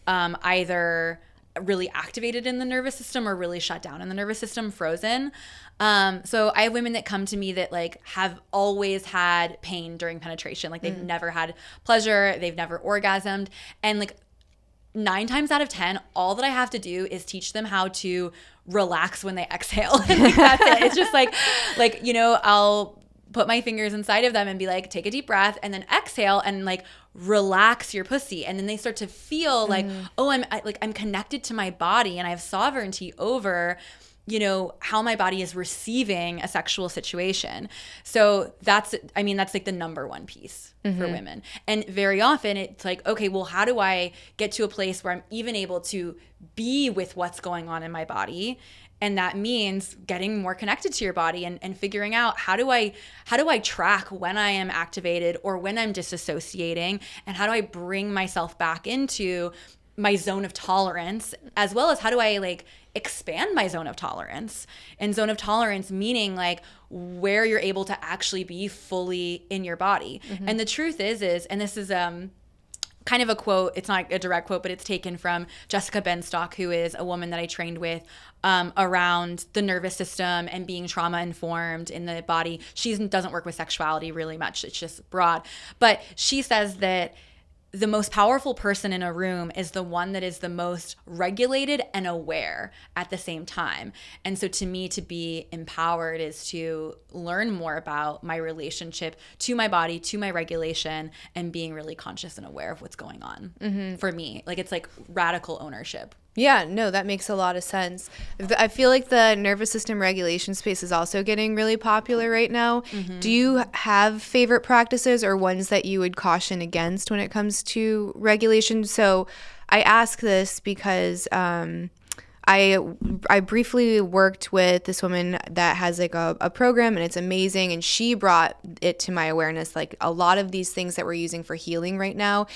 either really activated in the nervous system or really shut down in the nervous system, frozen. So I have women that come to me that like have always had pain during penetration. Like they've never had pleasure, they've never orgasmed. And like 9 times out of 10, all that I have to do is teach them how to relax when they exhale. And like, that's it. It's just like, you know, I'll put my fingers inside of them and be like, take a deep breath and then exhale and like relax your pussy. And then they start to feel like, oh, I'm connected to my body and I have sovereignty over, you know, how my body is receiving a sexual situation. So that's like the number one piece for women. And very often it's like, okay, well, how do I get to a place where I'm even able to be with what's going on in my body? And that means getting more connected to your body and figuring out how do I track when I am activated or when I'm disassociating, and how do I bring myself back into my zone of tolerance, as well as how do I like expand my zone of tolerance. And zone of tolerance meaning like where you're able to actually be fully in your body. And the truth is, and this is kind of a quote, it's not a direct quote, but it's taken from Jessica Benstock, who is a woman that I trained with around the nervous system and being trauma informed in the body. She doesn't work with sexuality really much. It's just broad. But she says that the most powerful person in a room is the one that is the most regulated and aware at the same time. And so to me, to be empowered is to learn more about my relationship to my body, to my regulation, and being really conscious and aware of what's going on for me. Like it's like radical ownership. Yeah, no, that makes a lot of sense. I feel like the nervous system regulation space is also getting really popular right now. Do you have favorite practices or ones that you would caution against when it comes to regulation? So I ask this because I briefly worked with this woman that has like a program, and it's amazing, and she brought it to my awareness. Like a lot of these things that we're using for healing right now,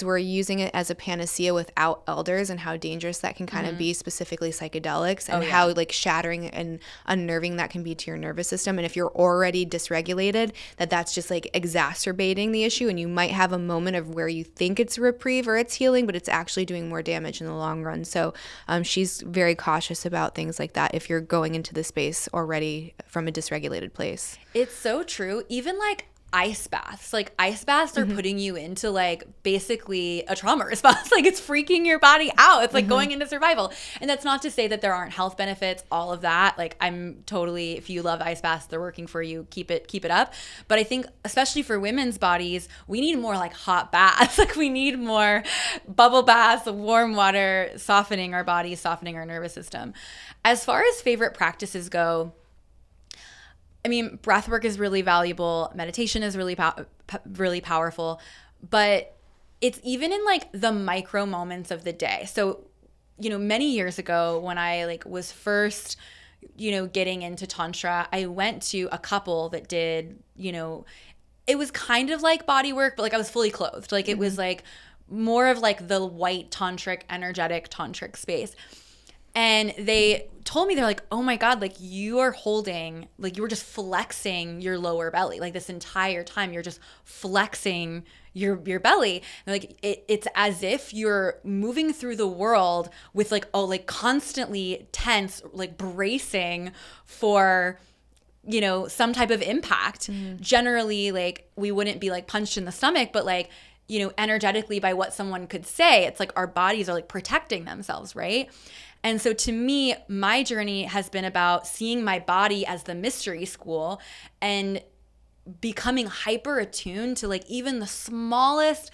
we're using it as a panacea without elders, and how dangerous that can kind of be, specifically psychedelics, and how like shattering and unnerving that can be to your nervous system. And if you're already dysregulated, that's just like exacerbating the issue, and you might have a moment of where you think it's a reprieve or it's healing, but it's actually doing more damage in the long run. So she's very cautious about things like that if you're going into the space already from a dysregulated place. It's so true. Even like ice baths. Like ice baths are putting you into like basically a trauma response. Like it's freaking your body out. It's like going into survival. And that's not to say that there aren't health benefits, all of that. Like I'm totally, if you love ice baths, they're working for you, keep it up. But I think especially for women's bodies, we need more like hot baths. Like we need more bubble baths, warm water, softening our bodies, softening our nervous system. As far as favorite practices go, I mean, breath work is really valuable. Meditation is really powerful. But it's even in like the micro moments of the day. So, you know, many years ago when I like was first, you know, getting into Tantra, I went to a couple that did, you know, it was kind of like body work, but like I was fully clothed. Like it was like more of like the white tantric, energetic tantric space. And they told me, they're like, oh my God, like you are holding, like you were just flexing your lower belly. Like this entire time you're just flexing your belly. And like it's as if you're moving through the world with like, oh, like constantly tense, like bracing for, you know, some type of impact. Generally, like we wouldn't be like punched in the stomach, but like, you know, energetically by what someone could say, it's like our bodies are like protecting themselves, right? And so to me, my journey has been about seeing my body as the mystery school and becoming hyper attuned to like even the smallest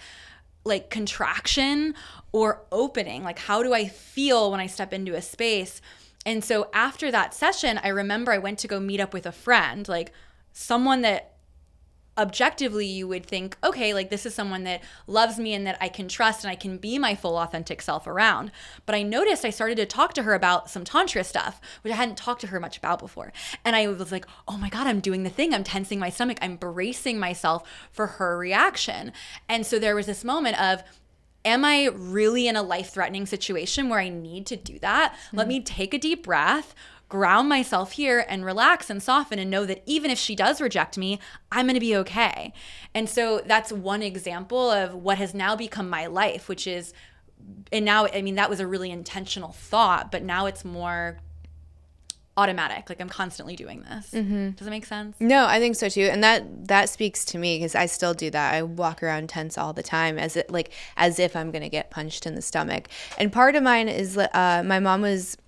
like contraction or opening. Like how do I feel when I step into a space? And so after that session, I remember I went to go meet up with a friend, like someone that objectively you would think, okay, like this is someone that loves me and that I can trust and I can be my full authentic self around. But I noticed I started to talk to her about some Tantra stuff, which I hadn't talked to her much about before. And I was like, oh my God, I'm doing the thing. I'm tensing my stomach. I'm bracing myself for her reaction. And so there was this moment of, am I really in a life-threatening situation where I need to do that? Let me take a deep breath, ground myself here, and relax and soften and know that even if she does reject me, I'm going to be okay. And so that's one example of what has now become my life, which is, and now, I mean, that was a really intentional thought, but now it's more automatic. Like I'm constantly doing this. Does it make sense? No, I think so too. And that speaks to me because I still do that. I walk around tense all the time as if I'm going to get punched in the stomach. And part of mine is my mom was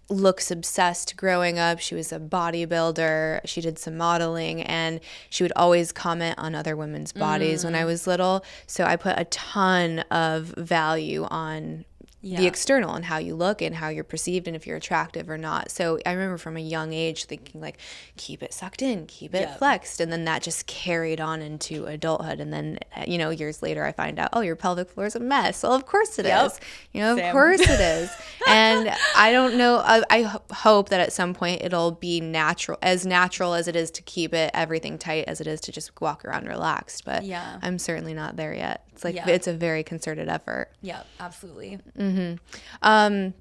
looks obsessed growing up. She was a bodybuilder. She did some modeling, and she would always comment on other women's bodies when I was little. So I put a ton of value on the external and how you look and how you're perceived and if you're attractive or not. So I remember from a young age thinking like, keep it sucked in, keep it flexed. And then that just carried on into adulthood. And then, years later I find out, oh, your pelvic floor is a mess. Well, of course it is. Of course it is. And I don't know. I hope that at some point it'll be natural as it is to keep everything tight as it is to just walk around relaxed. But I'm certainly not there yet. It's like it's a very concerted effort. Yeah, absolutely. I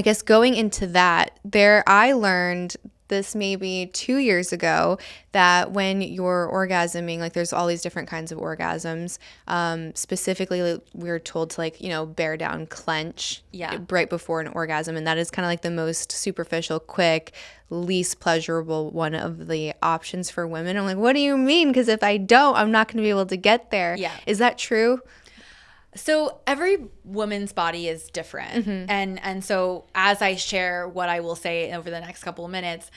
guess going into that, I learned this maybe 2 years ago that when you're orgasming, like there's all these different kinds of orgasms. Specifically, we were told to bear down, clench right before an orgasm. And that is kind of like the most superficial, quick, least pleasurable one of the options for women. I'm like, what do you mean? Because if I don't, I'm not going to be able to get there. Yeah. Is that true? So every woman's body is different. And so as I share what I will say over the next couple of minutes,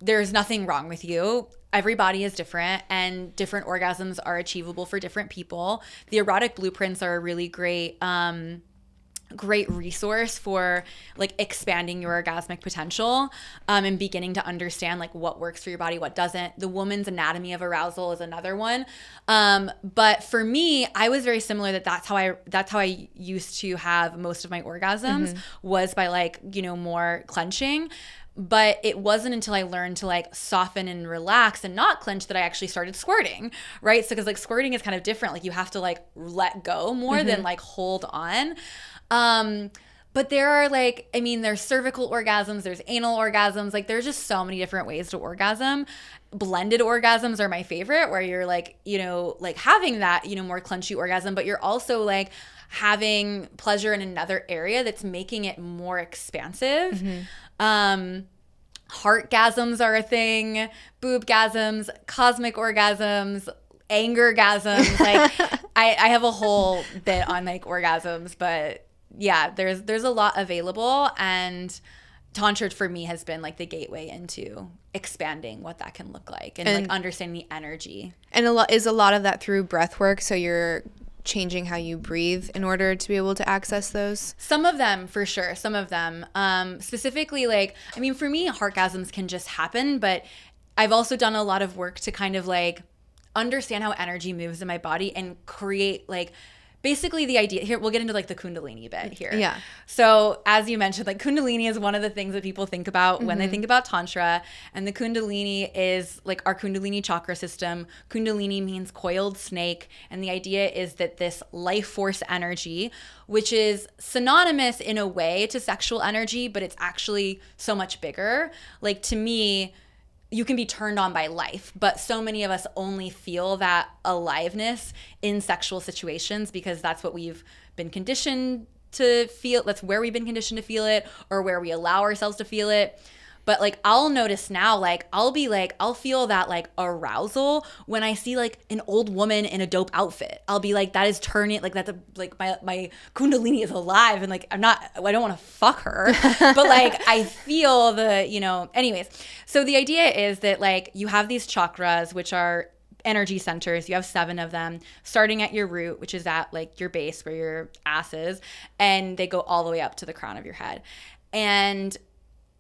there's nothing wrong with you. Every body is different, and different orgasms are achievable for different people. The erotic blueprints are a really great resource for like expanding your orgasmic potential and beginning to understand like what works for your body, what doesn't. The Woman's Anatomy of Arousal is another one. But for me, I was very similar that's how I used to have most of my orgasms was by more clenching. But it wasn't until I learned to like soften and relax and not clench that I actually started squirting, right? So because like squirting is kind of different. Like you have to like let go more than like hold on. But there are there's cervical orgasms, there's anal orgasms, like there's just so many different ways to orgasm. Blended orgasms are my favorite, where you're having that, more clenchy orgasm, but you're also like having pleasure in another area that's making it more expansive. Heartgasms are a thing, boobgasms, cosmic orgasms, angergasms. Like I have a whole bit on like orgasms, but yeah, there's a lot available, and Tantra for me has been like the gateway into expanding what that can look like and like understanding the energy. And a lot of that through breath work, so you're changing how you breathe in order to be able to access those? Some of them, for sure. Some of them. Specifically, for me, heartgasms can just happen, but I've also done a lot of work to kind of like understand how energy moves in my body and create like basically the idea here. We'll get into like the Kundalini bit here. Yeah. So as you mentioned, like Kundalini is one of the things that people think about when they think about Tantra. And the Kundalini is like our Kundalini chakra system. Kundalini means coiled snake. And the idea is that this life force energy, which is synonymous in a way to sexual energy, but it's actually so much bigger. Like to me, you can be turned on by life, but so many of us only feel that aliveness in sexual situations because that's what we've been conditioned to feel. That's where we've been conditioned to feel it, or where we allow ourselves to feel it. But like I'll notice now, like I'll feel that like arousal when I see like an old woman in a dope outfit. I'll be like, that is turning, like that's my Kundalini is alive, and like I don't want to fuck her, but like I feel anyways. So the idea is that like you have these chakras, which are energy centers. You have 7 of them, starting at your root, which is at like your base where your ass is, and they go all the way up to the crown of your head. And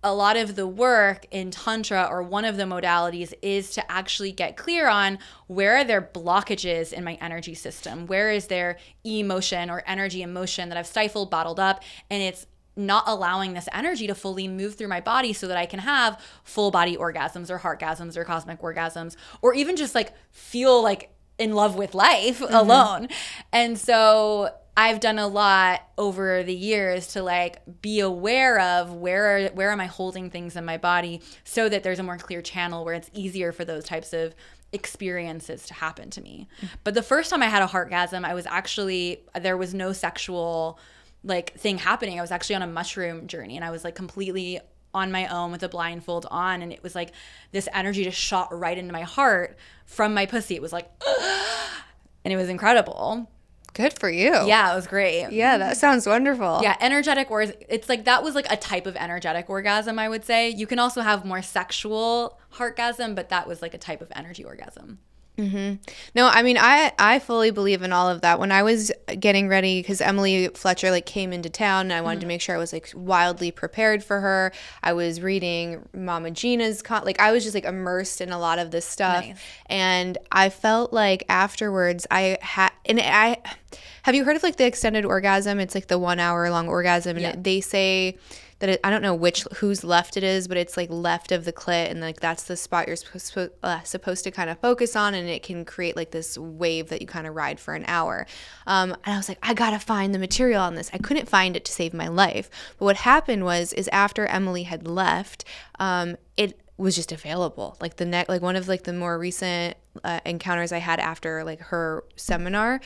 a lot of the work in Tantra, or one of the modalities, is to actually get clear on where are there blockages in my energy system? Where is there emotion or energy emotion that I've stifled, bottled up, and it's not allowing this energy to fully move through my body so that I can have full body orgasms or heartgasms or cosmic orgasms, or even just like feel like in love with life alone. And so I've done a lot over the years to like be aware of where am I holding things in my body so that there's a more clear channel where it's easier for those types of experiences to happen to me. But the first time I had a heartgasm, there was no sexual like thing happening. I was actually on a mushroom journey, and I was like completely on my own with a blindfold on, and it was like this energy just shot right into my heart from my pussy. It was like, and it was incredible. Good for you. Yeah, it was great. Yeah, that sounds wonderful. Yeah, energetic, or it's like that was like a type of energetic orgasm, I would say. You can also have more sexual heartgasm, but that was like a type of energy orgasm. Mm-hmm. No, I mean, I fully believe in all of that. When I was getting ready, because Emily Fletcher like came into town, and I wanted to make sure I was like wildly prepared for her. I was reading Mama Gina's like I was just like immersed in a lot of this stuff. Nice. And I felt like afterwards have you heard of like the extended orgasm? It's like the 1 hour long orgasm, and they say that I don't know whose left it is, but it's like left of the clit, and like that's the spot you're supposed to kind of focus on, and it can create like this wave that you kind of ride for an hour. And I was like, I gotta find the material on this. I couldn't find it to save my life. But what happened is after Emily had left, it was just available. Like one of like the more recent encounters I had after like her seminar,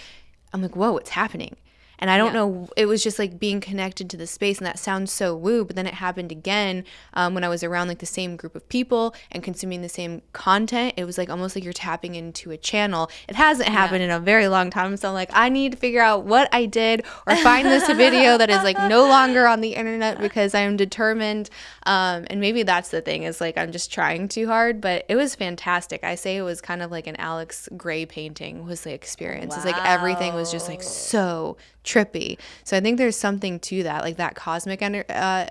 I'm like, whoa, what's happening? And I don't know, it was just like being connected to the space, and that sounds so woo, but then it happened again when I was around like the same group of people and consuming the same content. It was like almost like you're tapping into a channel. It hasn't happened in a very long time, so I'm like, I need to figure out what I did or find this video that is like no longer on the internet, because I am determined. And maybe that's the thing, is like I'm just trying too hard, but it was fantastic. I say it was kind of like an Alex Gray painting was the experience. It's like everything was just like so trippy. So I think there's something to that, like that cosmic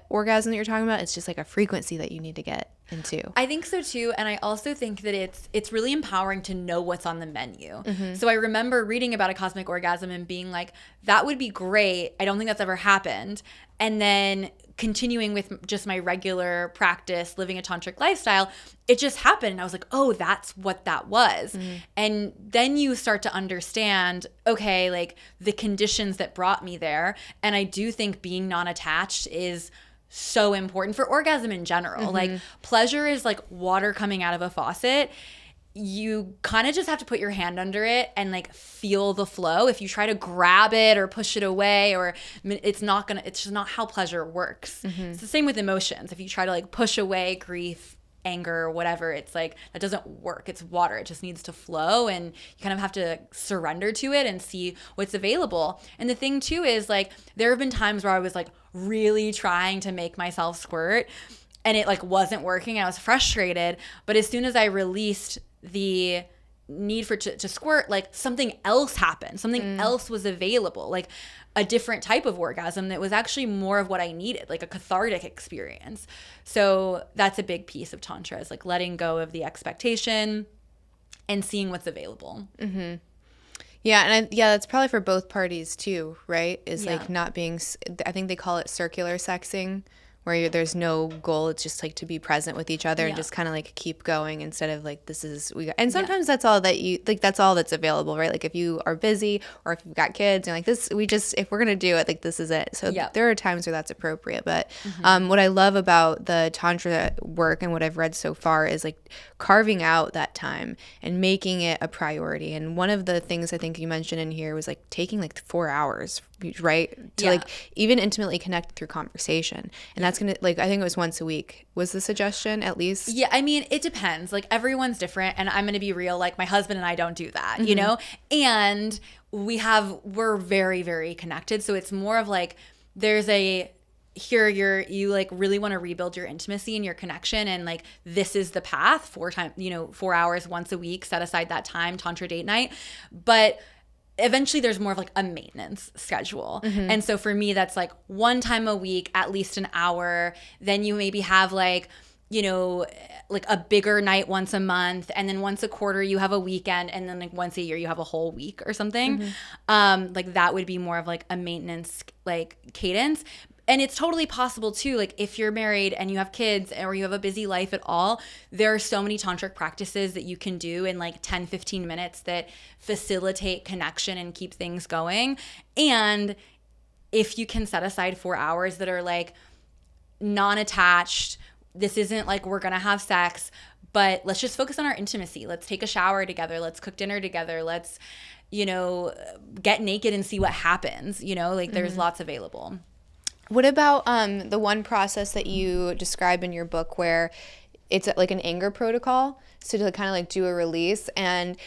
orgasm that you're talking about. It's just like a frequency that you need to get into. I think so too, and I also think that it's really empowering to know what's on the menu. So I remember reading about a cosmic orgasm and being like, that would be great. I don't think that's ever happened. And then continuing with just my regular practice, living a tantric lifestyle, it just happened. And I was like, oh, that's what that was. And then you start to understand, okay, like the conditions that brought me there. And I do think being non-attached is so important for orgasm in general. Like pleasure is like water coming out of a faucet. You kind of just have to put your hand under it and like feel the flow. If you try to grab it or push it away, or it's just not how pleasure works. It's the same with emotions. If you try to like push away grief, anger, whatever, it's like that doesn't work. It's water. It just needs to flow, and you kind of have to surrender to it and see what's available. And the thing too is like there have been times where I was like really trying to make myself squirt, and it like wasn't working. I was frustrated, but as soon as I released the need to squirt, like something else happened. Something else was available, like a different type of orgasm that was actually more of what I needed, like a cathartic experience. So that's a big piece of Tantra, is like letting go of the expectation and seeing what's available. Yeah, and that's probably for both parties too, right? Is like not being, I think they call it circular sexing, where there's no goal. It's just like to be present with each other and just kind of like keep going, instead of like and sometimes that's all that you like, that's all that's available, right? Like if you are busy, or if you've got kids, and like this, if we're gonna do it, like this is it. So there are times where that's appropriate, but what I love about the Tantra work and what I've read so far is like carving out that time and making it a priority. And one of the things I think you mentioned in here was like taking like 4 hours, right, to like even intimately connect through conversation. And that's gonna, like, I think it was once a week was the suggestion, at least. Yeah, I mean, it depends. Like everyone's different, and I'm gonna be real, like my husband and I don't do that, you know? And we're very, very connected. So it's more of like there's you like really want to rebuild your intimacy and your connection, and like this is the path. 4 hours once a week, set aside that time, Tantra date night. But eventually there's more of like a maintenance schedule. And so for me, that's like one time a week, at least an hour. Then you maybe have like, you know, like a bigger night once a month, and then once a quarter you have a weekend, and then like once a year you have a whole week or something. Like that would be more of like a maintenance like cadence. And it's totally possible too, like if you're married and you have kids or you have a busy life at all, there are so many tantric practices that you can do in like 10, 15 minutes that facilitate connection and keep things going. And if you can set aside 4 hours that are like non-attached, this isn't like we're gonna have sex, but let's just focus on our intimacy. Let's take a shower together. Let's cook dinner together. Let's, get naked and see what happens. Like there's lots available. What about the one process that you describe in your book where it's like an anger protocol? So to kind of like do a release. And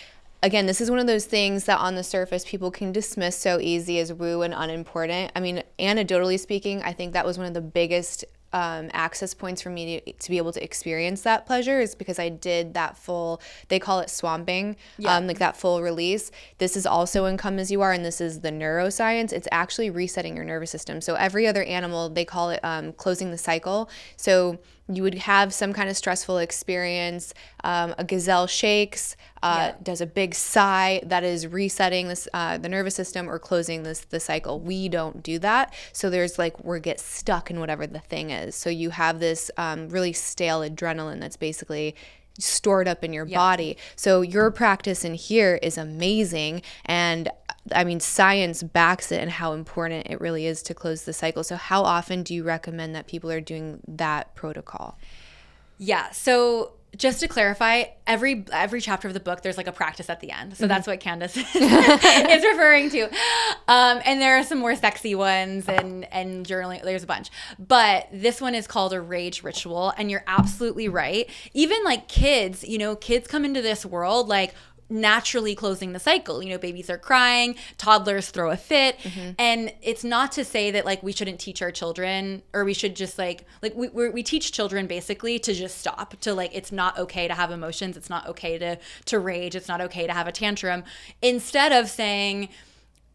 again, this is one of those things that on the surface people can dismiss so easy as woo and unimportant. I mean, anecdotally speaking, I think that was one of the biggest access points for me to be able to experience that pleasure is because I did that full, they call it swamping, like that full release. This is also in Come As You Are, and this is the neuroscience. It's actually resetting your nervous system. So every other animal, they call it closing the cycle. So you would have some kind of stressful experience. A gazelle shakes, does a big sigh that is resetting this, the nervous system or closing the cycle. We don't do that. So there's like, we get stuck in whatever the thing is. So you have this really stale adrenaline that's basically stored up in your body. So your practice in here is amazing. And I mean, science backs it and how important it really is to close the cycle. So how often do you recommend that people are doing that protocol? Yeah. So just to clarify, every chapter of the book, there's like a practice at the end. So that's what Candice is referring to. And there are some more sexy ones and journaling. There's a bunch. But this one is called a rage ritual. And you're absolutely right. Even like kids, kids come into this world like naturally closing the cycle. Babies are crying, toddlers throw a fit. And it's not to say that like we shouldn't teach our children, or we should just like we teach children basically to just stop, to like, it's not okay to have emotions. It's not okay to rage. It's not okay to have a tantrum. Instead of saying,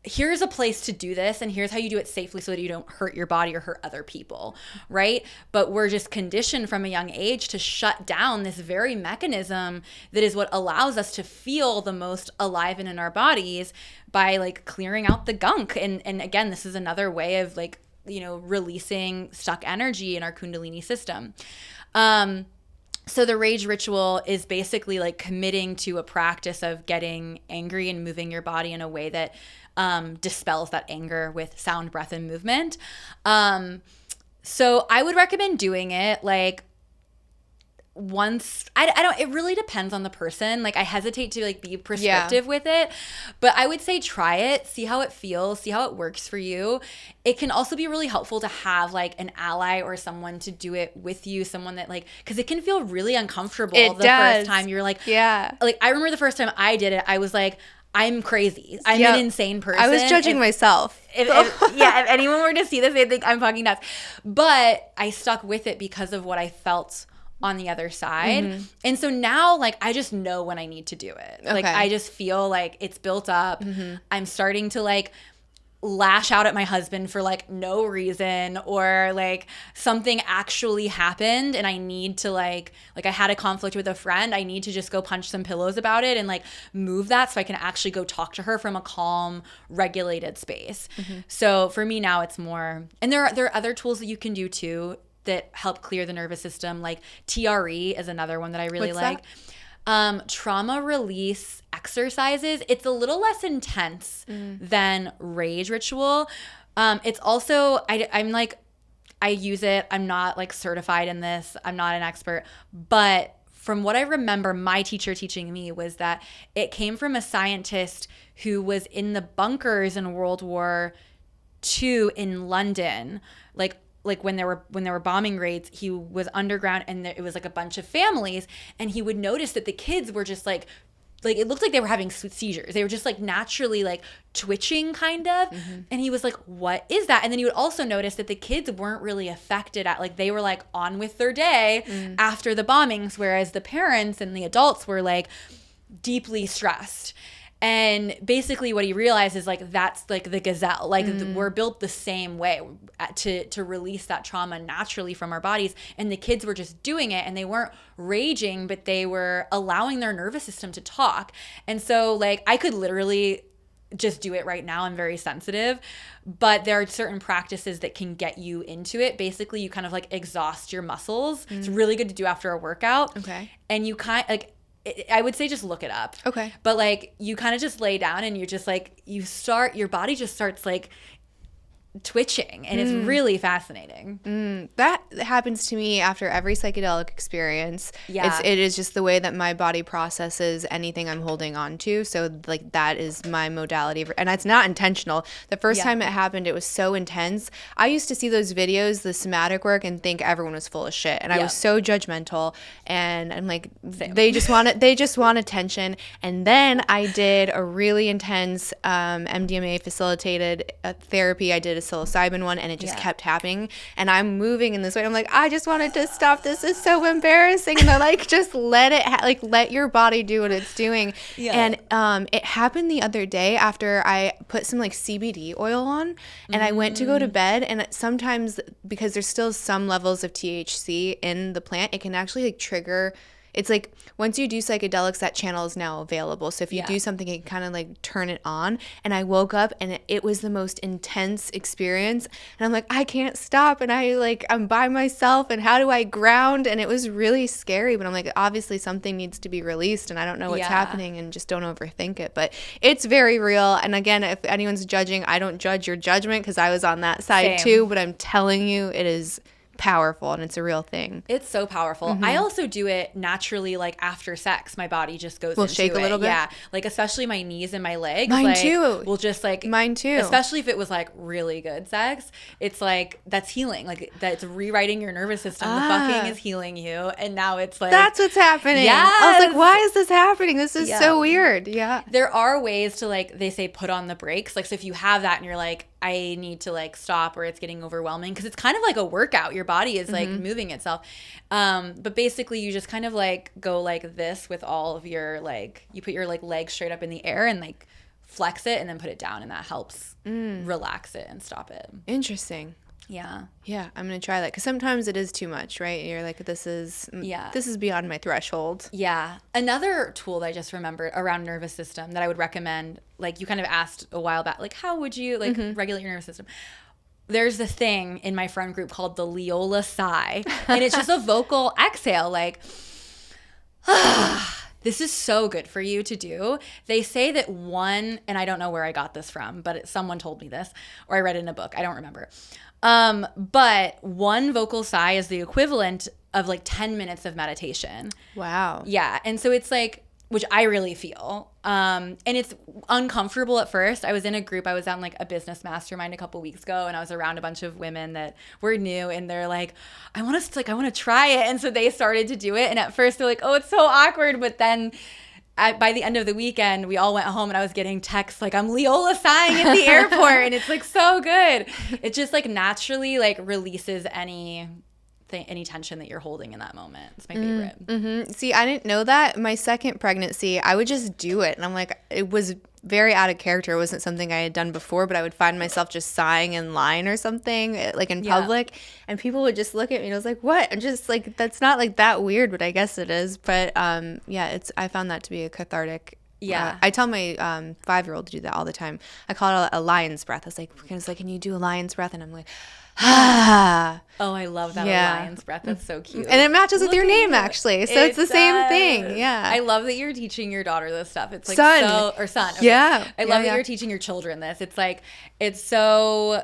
here's a place to do this and here's how you do it safely so that you don't hurt your body or hurt other people, right? But we're just conditioned from a young age to shut down this very mechanism that is what allows us to feel the most alive and in our bodies by like clearing out the gunk. And again, this is another way of like, releasing stuck energy in our Kundalini system. So the rage ritual is basically like committing to a practice of getting angry and moving your body in a way that dispels that anger with sound, breath, and movement. So I would recommend doing it like once. I don't, it really depends on the person. Like I hesitate to like be prescriptive with it, but I would say try it, see how it feels, see how it works for you. It can also be really helpful to have like an ally or someone to do it with you, someone that like, because it can feel really uncomfortable first time you're like, like I remember the first time I did it, I was like, I'm crazy. I'm an insane person. I was judging myself. If anyone were to see this, they'd think I'm fucking nuts. But I stuck with it because of what I felt on the other side. And so now, like, I just know when I need to do it. Like, I just feel like it's built up. I'm starting to, like, lash out at my husband for like no reason, or like something actually happened and I need to like I had a conflict with a friend, I need to just go punch some pillows about it and like move that so I can actually go talk to her from a calm, regulated space. So for me now it's more, and there are other tools that you can do too that help clear the nervous system. Like TRE is another one that I really like. Trauma release exercises. It's a little less intense than rage ritual. It's also, I'm like, I use it. I'm not like certified in this. I'm not an expert, but from what I remember, my teacher teaching me was that it came from a scientist who was in the bunkers in World War II in London, like when there were bombing raids, he was underground and it was like a bunch of families, and he would notice that the kids were just like it looked like they were having seizures. They were just like naturally like twitching kind of. And he was like, what is that? And then he would also notice that the kids weren't really affected at, like, they were like on with their day after the bombings, whereas the parents and the adults were like deeply stressed. And basically what he realized is like that's like the gazelle, like we're built the same way to release that trauma naturally from our bodies. And the kids were just doing it, and they weren't raging, but they were allowing their nervous system to talk. And so like I could literally just do it right now. I'm very sensitive. But there are certain practices that can get you into it. Basically, you kind of like exhaust your muscles. It's really good to do after a workout. Okay. And you I would say just look it up. Okay. But like you kind of just lay down and you're just like, your body just starts like twitching, and it's really fascinating. That happens to me after every psychedelic experience. Yeah. It is just the way that my body processes anything I'm holding on to. So like that is my modality and it's not intentional. The first time it happened, it was so intense. I used to see those videos, the somatic work, and think everyone was full of shit, and I was so judgmental, and I'm like, they just want attention. And then I did a really intense MDMA facilitated therapy. I did a psilocybin one, and it just kept happening, and I'm moving in this way. I'm like, I just wanted to stop. This is so embarrassing. And they're like, just let it let your body do what it's doing. And it happened the other day after I put some like CBD oil on, and I went to go to bed, and sometimes because there's still some levels of THC in the plant, it can actually like trigger. It's like once you do psychedelics, that channel is now available. So if you do something, it can kind of like turn it on. And I woke up, and it was the most intense experience. And I'm like, I can't stop. And I'm by myself. And how do I ground? And it was really scary. But I'm like, obviously something needs to be released, and I don't know what's happening, and just don't overthink it. But it's very real. And again, if anyone's judging, I don't judge your judgment, because I was on that side too. But I'm telling you, it is powerful, and it's a real thing. It's so powerful. I also do it naturally, like after sex. My body just goes into shake a little bit. Yeah, like especially my knees and my legs. Mine like, too. Will just like mine too. Especially if it was like really good sex. It's like that's healing. Like that's rewriting your nervous system. The fucking is healing you, and now it's like that's what's happening. Yes. I was like, why is this happening? This is so weird. Yeah. There are ways to like they say put on the brakes. Like so if you have that and you're like, I need to like stop, or it's getting overwhelming, because it's kind of like a workout. Your body is like moving itself. But basically you just kind of like go like this with all of your like, you put your like legs straight up in the air and like flex it, and then put it down, and that helps relax it and stop it. Interesting. Yeah. Yeah, I'm going to try that, because sometimes it is too much, right? You're like, this is beyond my threshold. Yeah. Another tool that I just remembered around nervous system that I would recommend, like you kind of asked a while back, like how would you like regulate your nervous system? There's this thing in my friend group called the Leela sigh, and it's just a vocal exhale, like, this is so good for you to do. They say that and I don't know where I got this from, but someone told me this, or I read it in a book. I don't remember. But one vocal sigh is the equivalent of like 10 minutes of meditation. Wow. Yeah. And so it's like, which I really feel. And it's uncomfortable at first. I was in a group, I was on like a business mastermind a couple weeks ago, and I was around a bunch of women that were new, and they're like, I want to try it. And so they started to do it. And at first they're like, oh, it's so awkward. But then by the end of the weekend, we all went home, and I was getting texts like, I'm Leola sighing at the airport. And it's like so good. It just like naturally like releases any tension that you're holding in that moment. It's my favorite. See, I didn't know that. My second pregnancy, I would just do it. And I'm like, it was very out of character. It wasn't something I had done before, but I would find myself just sighing in line or something, like in public. And people would just look at me, and I was like, what? And just like, that's not like that weird, but I guess it is. But I found that to be a cathartic. Yeah. I tell my 5-year-old to do that all the time. I call it a lion's breath. I was like, can you do a lion's breath? And I'm like, ah. Oh, I love that lion's breath. That's so cute. And it matches with your name, actually. So it's the same thing. Yeah. I love that you're teaching your daughter this stuff. It's like son. Son. Okay. Yeah. I love that you're teaching your children this. It's like, it's so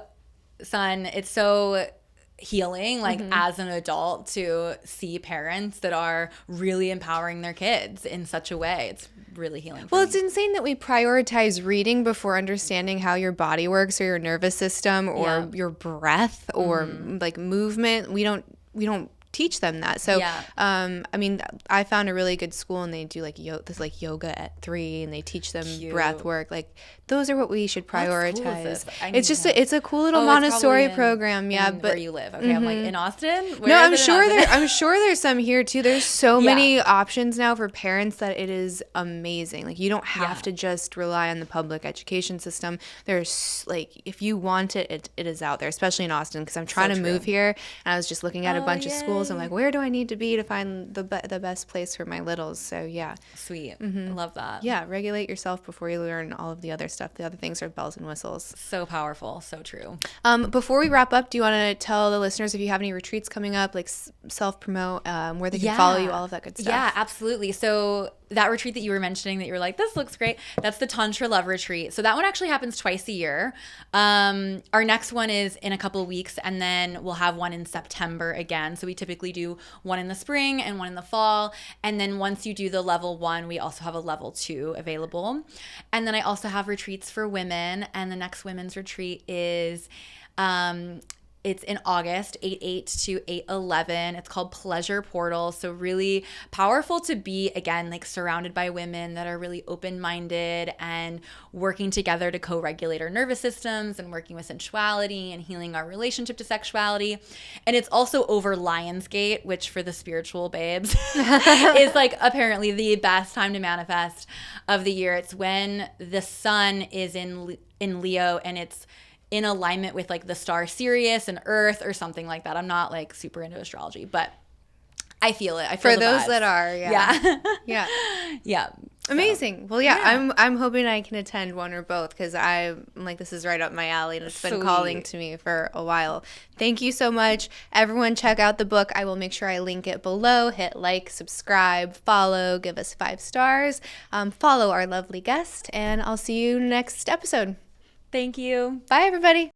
healing, like as an adult, to see parents that are really empowering their kids in such a way. It's really healing for me. It's insane that we prioritize reading before understanding how your body works, or your nervous system, or your breath, or like movement. We don't teach them that. So I mean, I found a really good school, and they do like yoga at 3, and they teach them breath work. Like those are what we should prioritize. It's just it's a cool little Montessori program. But where you live. Okay, I'm like, in Austin? I'm sure there's some here too. There's so many options now for parents that it is amazing. Like you don't have to just rely on the public education system. There's like, if you want it, it is out there, especially in Austin, because I'm trying to move here, and I was just looking at a bunch of schools. I'm like, where do I need to be to find the best place for my littles? So yeah. Sweet. I love that. Yeah, regulate yourself before you learn all of the other stuff stuff. The other things are bells and whistles. So powerful. So true. Before we wrap up, do you want to tell the listeners if you have any retreats coming up, like self-promote, where they can follow you, all of that good stuff? Yeah, absolutely. So that retreat that you were mentioning that you were like, this looks great, that's the Tantra Love Retreat. So that one actually happens twice a year. Our next one is in a couple of weeks, and then we'll have one in September again. So we typically do one in the spring and one in the fall. And then once you do the level 1, we also have a level 2 available. And then I also have retreats for women, and the next women's retreat is it's in August, 8/8 to 8/11. It's called Pleasure Portal. So really powerful to be, again, like surrounded by women that are really open-minded and working together to co-regulate our nervous systems and working with sensuality and healing our relationship to sexuality. And it's also over Lionsgate, which for the spiritual babes is like apparently the best time to manifest of the year. It's when the sun is in Leo, and it's in alignment with like the star Sirius and Earth or something like that. I'm not like super into astrology, but I feel it. I feel for the those vibes. that are, yeah. Yeah. Yeah. Amazing. Well, yeah, I'm hoping I can attend one or both, because I'm like, this is right up my alley, and it's been calling to me for a while. Thank you so much. Everyone check out the book. I will make sure I link it below. Hit like, subscribe, follow, give us 5 stars. Follow our lovely guest, and I'll see you next episode. Thank you. Bye, everybody.